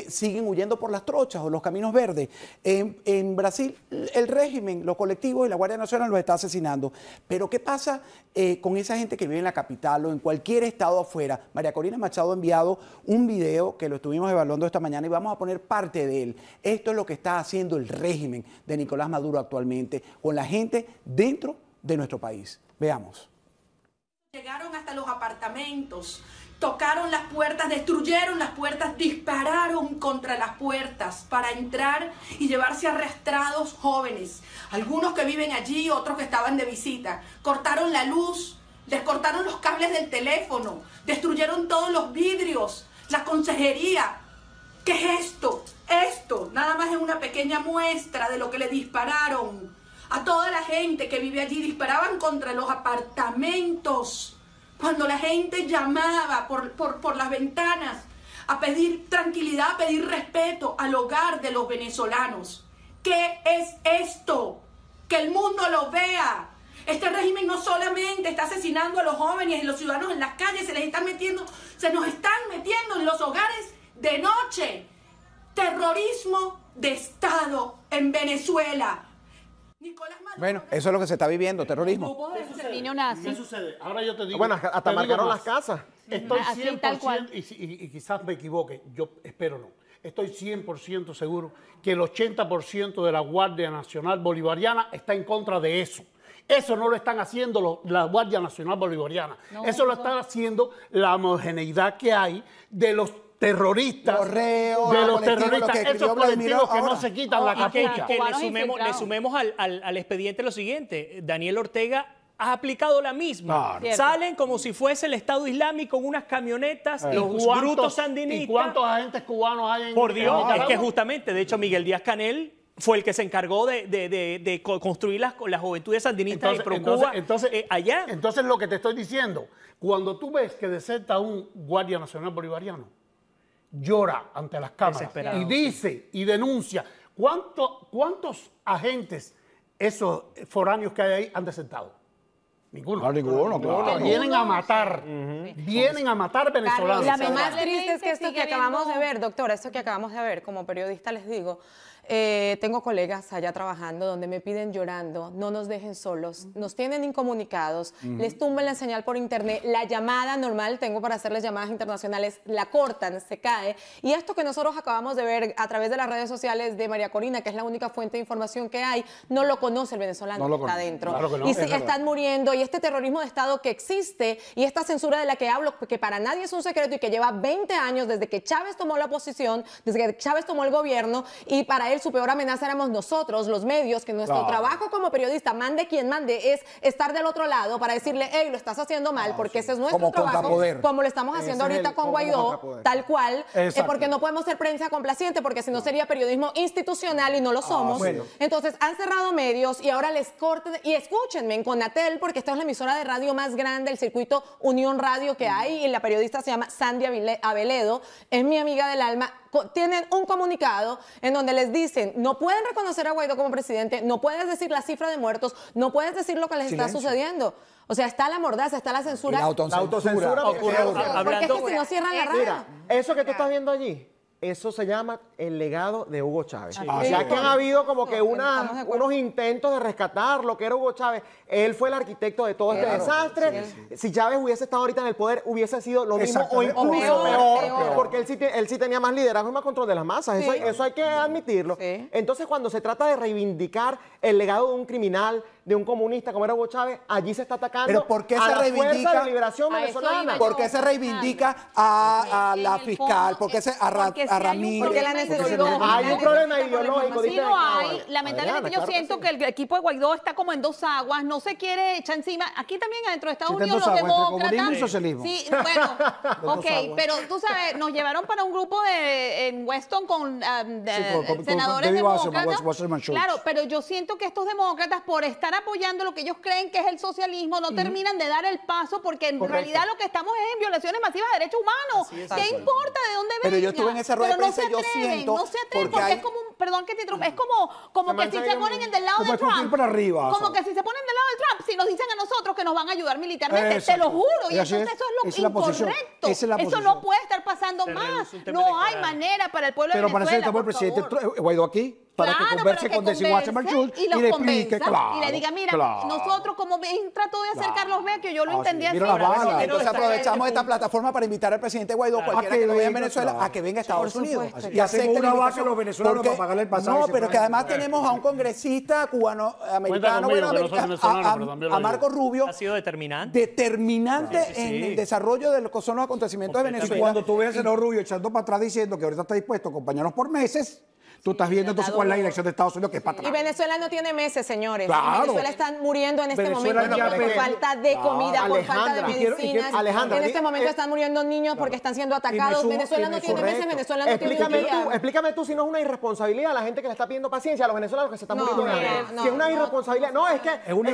siguen huyendo por las trochas o los caminos verdes. En Brasil, el régimen, los colectivos y la Guardia Nacional los está asesinando. Pero ¿qué pasa con esa gente que vive en la capital o en cualquier estado afuera? María Corina Machado ha enviado un video que lo estuvimos evaluando esta mañana y vamos a poner parte de él. Esto es lo que está haciendo el régimen de Nicolás Maduro actualmente con la gente dentro de nuestro país. Veamos. Llegaron hasta los apartamentos, tocaron las puertas, destruyeron las puertas, dispararon contra las puertas para entrar y llevarse arrastrados jóvenes. Algunos que viven allí, otros que estaban de visita. Cortaron la luz, les cortaron los cables del teléfono, destruyeron todos los vidrios, la consejería. ¿Qué es esto? Esto nada más es una pequeña muestra de lo que le dispararon a toda la gente que vive allí. Disparaban contra los apartamentos. Cuando la gente llamaba por las ventanas a pedir tranquilidad, a pedir respeto al hogar de los venezolanos. ¿Qué es esto? Que el mundo lo vea. Este régimen no solamente está asesinando a los jóvenes y los ciudadanos en las calles, se nos están metiendo en los hogares de noche. Terrorismo de Estado en Venezuela. Bueno, eso es lo que se está viviendo, terrorismo. ¿Qué sucede? Ahora yo te digo. Bueno, hasta marcaron las casas. Estoy 100%, y quizás me equivoque, yo espero no. Estoy 100% seguro que el 80% de la Guardia Nacional Bolivariana está en contra de eso. Eso no lo están haciendo la Guardia Nacional Bolivariana. Eso lo están haciendo la homogeneidad que hay de los terroristas, los reos, de los terroristas, esos colectivos que no se quitan la capucha. Que le sumemos al expediente lo siguiente: Daniel Ortega ha aplicado la misma. Claro. Salen como si fuese el Estado Islámico con unas camionetas, los brutos sandinistas. ¿Y cuántos agentes cubanos hay en Por Dios, es que justamente, de hecho, Miguel Díaz-Canel fue el que se encargó de construir las juventudes sandinistas allá. Entonces, lo que te estoy diciendo, cuando tú ves que deserta un Guardia Nacional Bolivariano, llora ante las cámaras y dice y denuncia cuántos agentes esos foráneos que hay ahí han desertado. Ninguno. Ninguno, claro. Vienen a matar. Vienen a matar venezolanos. Lo más triste es que esto que acabamos de ver, doctora, esto que acabamos de ver, como periodista les digo, tengo colegas allá trabajando donde me piden llorando, no nos dejen solos, nos tienen incomunicados, les tumban la señal por internet, la llamada normal, tengo para hacerles llamadas internacionales, la cortan, se cae. Y esto que nosotros acabamos de ver a través de las redes sociales de María Corina, que es la única fuente de información que hay, no lo conoce el venezolano que está adentro. Claro que no, y están muriendo, y este terrorismo de Estado que existe, y esta censura de la que hablo, que para nadie es un secreto y que lleva 20 años desde que Chávez tomó la posición, desde que Chávez tomó el gobierno, y para él su peor amenaza éramos nosotros, los medios, que nuestro trabajo como periodista, mande quien mande, es estar del otro lado para decirle, hey, lo estás haciendo mal, porque ese es nuestro trabajo, como lo estamos haciendo ahorita con Guaidó, tal cual, porque no podemos ser prensa complaciente, porque si no sería periodismo institucional y no lo somos. Entonces han cerrado medios y ahora les corten, y escúchenme, en Conatel, porque esta es la emisora de radio más grande, el circuito Unión Radio que hay, y la periodista se llama Sandy Aveledo, es mi amiga del alma. Tienen un comunicado en donde les dicen, no pueden reconocer a Guaidó como presidente, no puedes decir la cifra de muertos, no puedes decir lo que les está sucediendo. O sea, está la mordaza, está la censura. Y la autocensura. Porque es que si no cierran la radio. Mira, eso que tú estás viendo allí, eso se llama el legado de Hugo Chávez. Ya que han habido como que unos intentos de rescatar lo que era Hugo Chávez. Él fue el arquitecto de todo este desastre. Si Chávez hubiese estado ahorita en el poder, hubiese sido lo mismo o incluso peor. Porque él sí tenía más liderazgo y más control de las masas. Eso hay que admitirlo. Entonces, cuando se trata de reivindicar el legado de un criminal, de un comunista como era Hugo Chávez, allí se está atacando a la fuerza de liberación venezolana. ¿Por qué se reivindica a la fiscal? ¿Por qué se a Ramírez? Porque la necesidad. Hay un problema ideológico. Sí lo hay. Lamentablemente yo siento que el equipo de Guaidó está como en dos aguas, no se quiere echar encima. Aquí también dentro de Estados Unidos los demócratas. Comunismo y socialismo. Sí, bueno, ok, pero tú sabes, nos llevaron para un grupo en Weston con senadores demócratas. Claro, pero yo siento que estos demócratas, por estar apoyando lo que ellos creen que es el socialismo, no terminan de dar el paso, porque en realidad lo que estamos es en violaciones masivas de derechos humanos. ¿Qué importa de dónde venga? Pero yo estuve en esa rueda de prensa, yo siento... No se atreven, porque es como un... Perdón que te interrumpa, es como que si se ponen del lado de Trump. Como que si se ponen del lado de Trump, si nos dicen a nosotros que nos van a ayudar militarmente, te lo juro. Y entonces eso es lo incorrecto. Eso no puede estar pasando más. No hay manera para el pueblo de Venezuela. Pero para eso estamos el presidente Guaidó aquí. para que converse con Decimoacheman Schultz y le explique, y le diga, mira, nosotros como trató de acercar Carlos Vecchio, yo lo entendí así. Entonces aprovechamos esta plataforma para invitar al presidente Guaidó, cualquiera que lo vea en Venezuela, a que venga a Estados Unidos. Y hacemos una vaca a los venezolanos para pagarle el pasaje. No, pero que además tenemos a un congresista cubano-americano, a Marco Rubio. Ha sido determinante. Determinante en el desarrollo de lo que son los acontecimientos de Venezuela. Y cuando tú ves al senador Rubio echando para atrás diciendo que ahorita está dispuesto a acompañarnos por meses, tú estás viendo entonces cuál es la dirección de Estados Unidos, que es para atrás. Y Venezuela no tiene meses, señores. Claro. Venezuela están muriendo en este momento por falta de comida, por falta de medicinas. En este momento están muriendo niños porque están siendo atacados. Venezuela no tiene meses, Venezuela no tiene días. Explícame tú si no es una irresponsabilidad a la gente que le está pidiendo paciencia, a los venezolanos que se están muriendo de hambre. Si es una irresponsabilidad. No, es que es una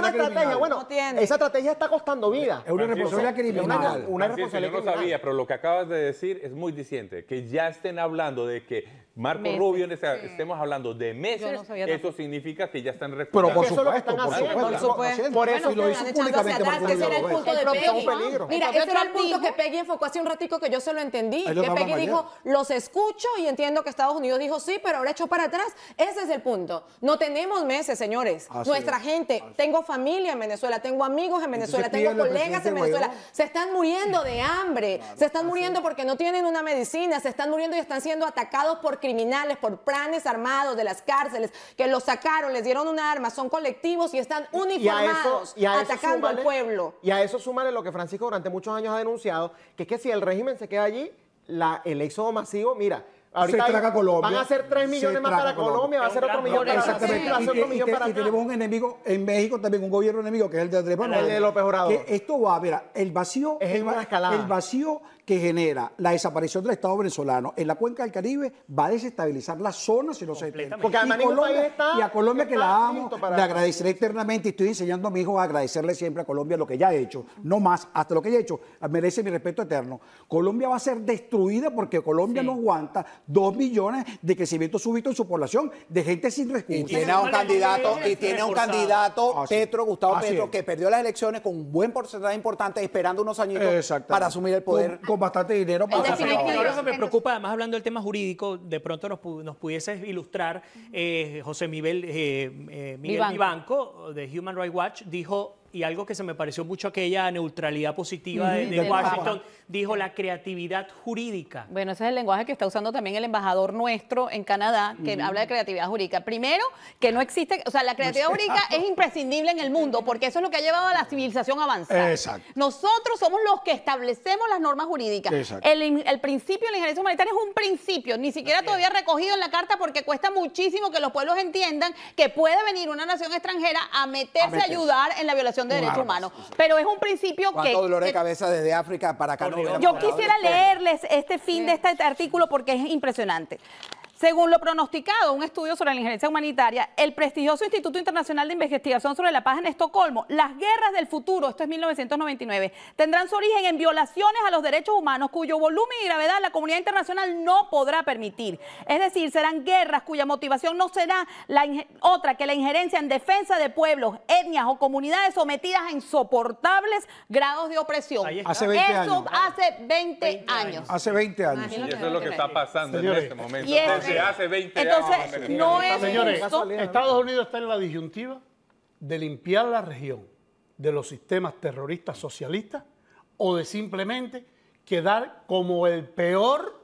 estrategia. Bueno, esa estrategia está costando vida. Es una irresponsabilidad criminal. Una responsabilidad criminal. Yo no sabía, pero lo que acabas de decir es muy diciente. Que ya estén hablando de que Marco Rubio estemos hablando de meses, eso significa que ya están recuperando. Pero por supuesto, por eso y lo hizo públicamente. Ese era el punto de Peggy. Mira, ese era el punto que Peggy enfocó hace un ratico que yo se lo entendí. Que Peggy dijo, los escucho y entiendo que Estados Unidos dijo sí, pero ahora echó para atrás. Ese es el punto. No tenemos meses, señores. Nuestra gente, tengo familia en Venezuela, tengo amigos en Venezuela, tengo colegas en Venezuela. Se están muriendo de hambre, se están muriendo porque no tienen una medicina, se están muriendo y están siendo atacados por criminales, por planes armados de las cárceles, que los sacaron, les dieron un arma, son colectivos y están uniformados atacando al pueblo. Y a eso súmale lo que Francisco durante muchos años ha denunciado, que es que si el régimen se queda allí, el éxodo masivo, mira, ahorita van a ser 3 millones más para Colombia, va a ser otro millón para Brasil, va a ser otro millón para acá. Y tenemos un enemigo en México, también un gobierno enemigo, que es el de Andrés Manuel. El de López Obrador. Que esto va, mira, el vacío que genera la desaparición del Estado venezolano en la cuenca del Caribe va a desestabilizar la zona si no se detiene. Porque además ningún país está... Y a Colombia, que la amo, le agradeceré eternamente y estoy enseñando a mi hijo a agradecerle siempre a Colombia lo que ya ha hecho, no más, hasta lo que ya ha hecho, merece mi respeto eterno. Colombia va a ser destruida porque Colombia no aguanta 2 millones de crecimiento súbito en su población, de gente sin recursos. Y tiene un candidato, Gustavo Petro, que perdió las elecciones con un buen porcentaje importante, esperando unos añitos para asumir el poder. Con bastante dinero para Lo que me preocupa, además hablando del tema jurídico, de pronto nos pudieses ilustrar, José Miguel Vivanco, de Human Rights Watch, dijo, y algo que se me pareció mucho aquella neutralidad positiva de Washington, dijo la creatividad jurídica. Bueno, ese es el lenguaje que está usando también el embajador nuestro en Canadá, que habla de creatividad jurídica. Primero, que no existe, o sea, la creatividad jurídica es imprescindible en el mundo, porque eso es lo que ha llevado a la civilización a avanzar. Exacto. Nosotros somos los que establecemos las normas jurídicas. El principio de la injerencia humanitaria es un principio, ni siquiera todavía recogido en la carta, porque cuesta muchísimo que los pueblos entiendan que puede venir una nación extranjera a meterse a ayudar en la violación de derechos humanos. Pero es un principio que... ¿Cuánto dolor de cabeza desde África para acá? Yo quisiera leerles este fin de este artículo porque es impresionante. Según lo pronosticado, un estudio sobre la injerencia humanitaria, el prestigioso Instituto Internacional de Investigación sobre la Paz en Estocolmo, las guerras del futuro, esto es 1999, tendrán su origen en violaciones a los derechos humanos cuyo volumen y gravedad la comunidad internacional no podrá permitir. Es decir, serán guerras cuya motivación no será otra que la injerencia en defensa de pueblos, etnias o comunidades sometidas a insoportables grados de opresión. Hace 20 años. Eso hace 20 años. Hace 20 años. Y eso es lo que está pasando en este momento. Hace 20 Entonces, años. no es Señores, justo. Estados Unidos está en la disyuntiva de limpiar la región de los sistemas terroristas socialistas o de simplemente quedar como el peor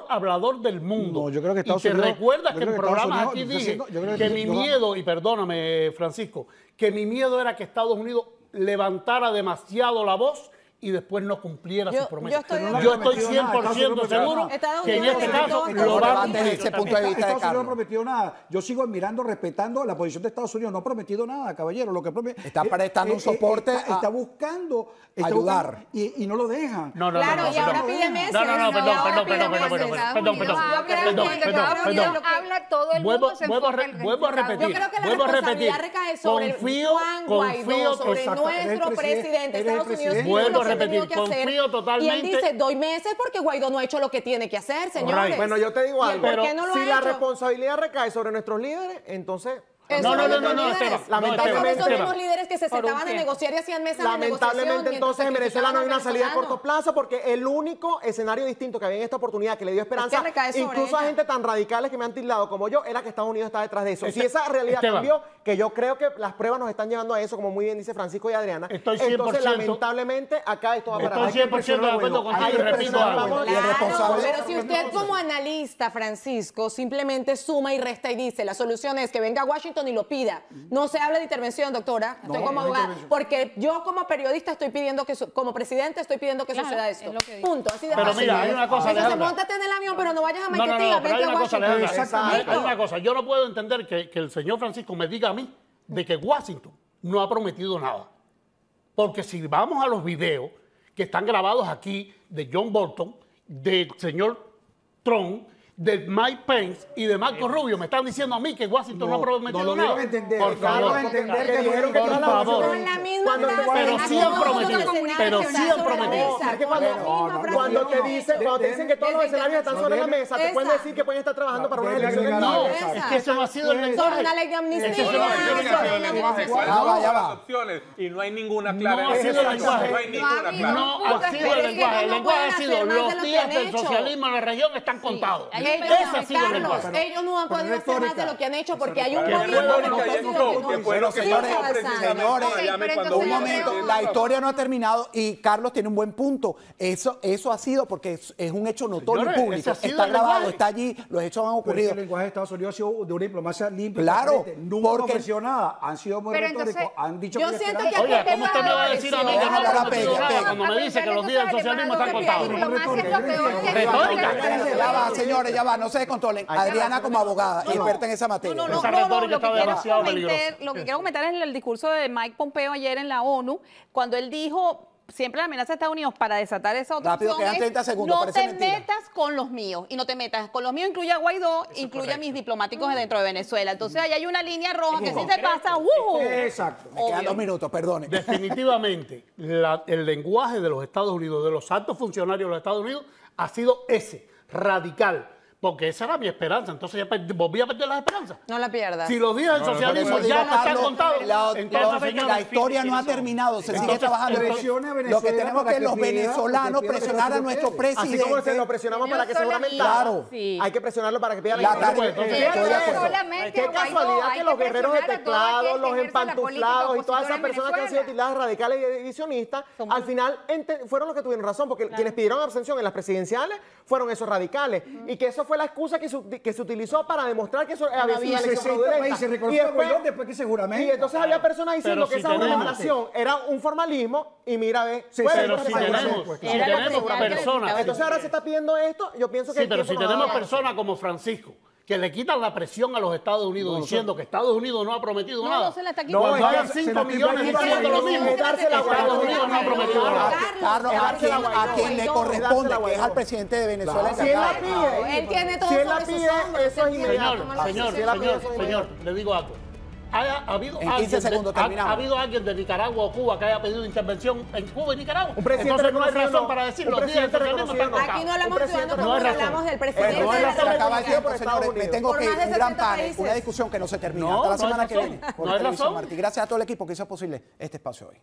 hablador del mundo. No, yo creo que Estados Unidos... Unidos... recuerdas que en programas aquí dije que mi miedo, y perdóname, Francisco, que mi miedo era que Estados Unidos levantara demasiado la voz y después no cumpliera sus promesas. Yo estoy 100% seguro que en este caso lo va a cumplir. Ese punto de vista de Estados Unidos no ha prometido nada. Yo sigo admirando, respetando la posición de Estados Unidos. No ha prometido nada, caballero. Lo que está prestando un soporte. Está buscando ayudar. Y no lo dejan. Claro, y ahora pide meses. Perdón. Habla todo el mundo. Vuelvo a repetir. Yo creo que la responsabilidad recae sobre Juan Guaidó, sobre nuestro presidente de Estados Unidos. Vuelvo a repetir, confío totalmente. Y él dice, doy meses porque Guaidó no ha hecho lo que tiene que hacer, señores. Bueno, yo te digo algo, pero si la responsabilidad recae sobre nuestros líderes, entonces Esteban. Lamentablemente. Esos mismos líderes que se sentaban a negociar y hacían mesas de negociación. Lamentablemente, entonces, en Venezuela no hay una salida a corto plazo porque el único escenario distinto que había en esta oportunidad que le dio esperanza, incluso a gente tan radicales que me han tildado como yo, era que Estados Unidos está detrás de eso. Si esa realidad cambió, que yo creo que las pruebas nos están llevando a eso, como muy bien dice Francisco y Adriana, entonces, lamentablemente, acá esto va a parar. Estoy 100% de acuerdo contigo y repito algo. Pero si usted como analista, Francisco, simplemente suma y resta y dice, la solución es que venga a Washington y lo pida. No se habla de intervención, doctora. Estoy como abogada. Porque yo como periodista estoy pidiendo que, como presidente, estoy pidiendo que suceda esto. Punto. Así de pero mira, hay una cosa, Alejandra. Móntate en el avión, pero no vayas a Maiquetía, vente a Washington. Hay una cosa. Yo no puedo entender que el señor Francisco me diga a mí de que Washington no ha prometido nada. Porque si vamos a los videos que están grabados aquí de John Bolton, del señor Trump, de Mike Pence y de Marco Rubio, me están diciendo a mí que Washington no ha prometido nada. Por favor, por favor. Pero sí han prometido. Pero sí han prometido. Cuando te dicen que todos los escenarios están sobre la mesa, te pueden decir que pueden estar trabajando para unas elecciones. No, es que eso no ha sido el lenguaje. Una ley de amnistía. Ya va. Y no hay ninguna clara. No ha sido el lenguaje. No ha sido el lenguaje. El lenguaje ha sido los días del socialismo en la región están contados. Carlos, ellos no han podido hacer más de lo que han hecho porque hay un gobierno señores, un momento, la historia no ha terminado y Carlos tiene un buen punto. Eso ha sido porque es un hecho notorio y público. Está grabado, está allí, los hechos han ocurrido. El lenguaje de Estados Unidos ha sido de una diplomacia limpia. Claro, nunca profesionada. Han sido muy retóricos. Han dicho yo siento que oye, ¿cómo usted me va a decir a mí que no ha prometido nada cuando me dice que los días del socialismo están contados? Ya va, señores, ya va, no se descontrolen. Adriana como abogada, experta en esa materia. Lo que quiero comentar es el discurso de Mike Pompeo ayer en la ONU, cuando él dijo, siempre la amenaza de Estados Unidos para desatar esa otra opción quedan 30 segundos, no te metas con los míos, y no te metas con los míos, incluye a Guaidó, incluye a mis diplomáticos dentro de Venezuela. Entonces ahí hay una línea roja que si se pasa, Exacto. Me quedan 2 minutos, perdone. Definitivamente, el lenguaje de los Estados Unidos, de los altos funcionarios de los Estados Unidos, ha sido ese, radical. Porque esa era mi esperanza, entonces ya volví a perder la esperanza. No la pierdas. Si los días del socialismo ya no están contados, la historia no ha terminado, se sigue trabajando. Lo que tenemos que los venezolanos presionar a nuestro presidente. Así como lo presionamos para que seguramente hay que presionarlo para que pida la Qué casualidad que los guerreros de teclado, los empantuflados y todas esas personas que han sido tildadas radicales y divisionistas, al final fueron los que tuvieron razón, porque quienes pidieron abstención en las presidenciales fueron esos radicales. Y que eso fue la excusa que se utilizó para demostrar que eso había sido una elección fraudulenta. Y después que seguramente. Y entonces había personas diciendo que esa legislación era un formalismo y mira, pero si tenemos personas. Entonces ahora se está pidiendo esto, yo pienso que... Sí, pero si tenemos personas como Francisco, que le quitan la presión a los Estados Unidos diciendo que Estados Unidos no ha prometido nada. No se la está quitando. Cuando hayan 5 millones diciendo lo mismo, Estados Unidos no ha prometido nada. Carlos, a quien le corresponde, que es al presidente de Venezuela. Si él la pide, él tiene todo eso es inmediato. Señor, le digo algo. ¿Ha habido alguien de Nicaragua o Cuba que haya pedido intervención en Cuba y Nicaragua? Entonces no hay razón para decir los días del socialismo están contados. Aquí no hablamos ciudadanos, no hablamos del presidente. Señores, me tengo que ir un gran panel, una discusión que no se termina. Hasta la semana que viene. No hay razón. Gracias a todo el equipo que hizo posible este espacio hoy.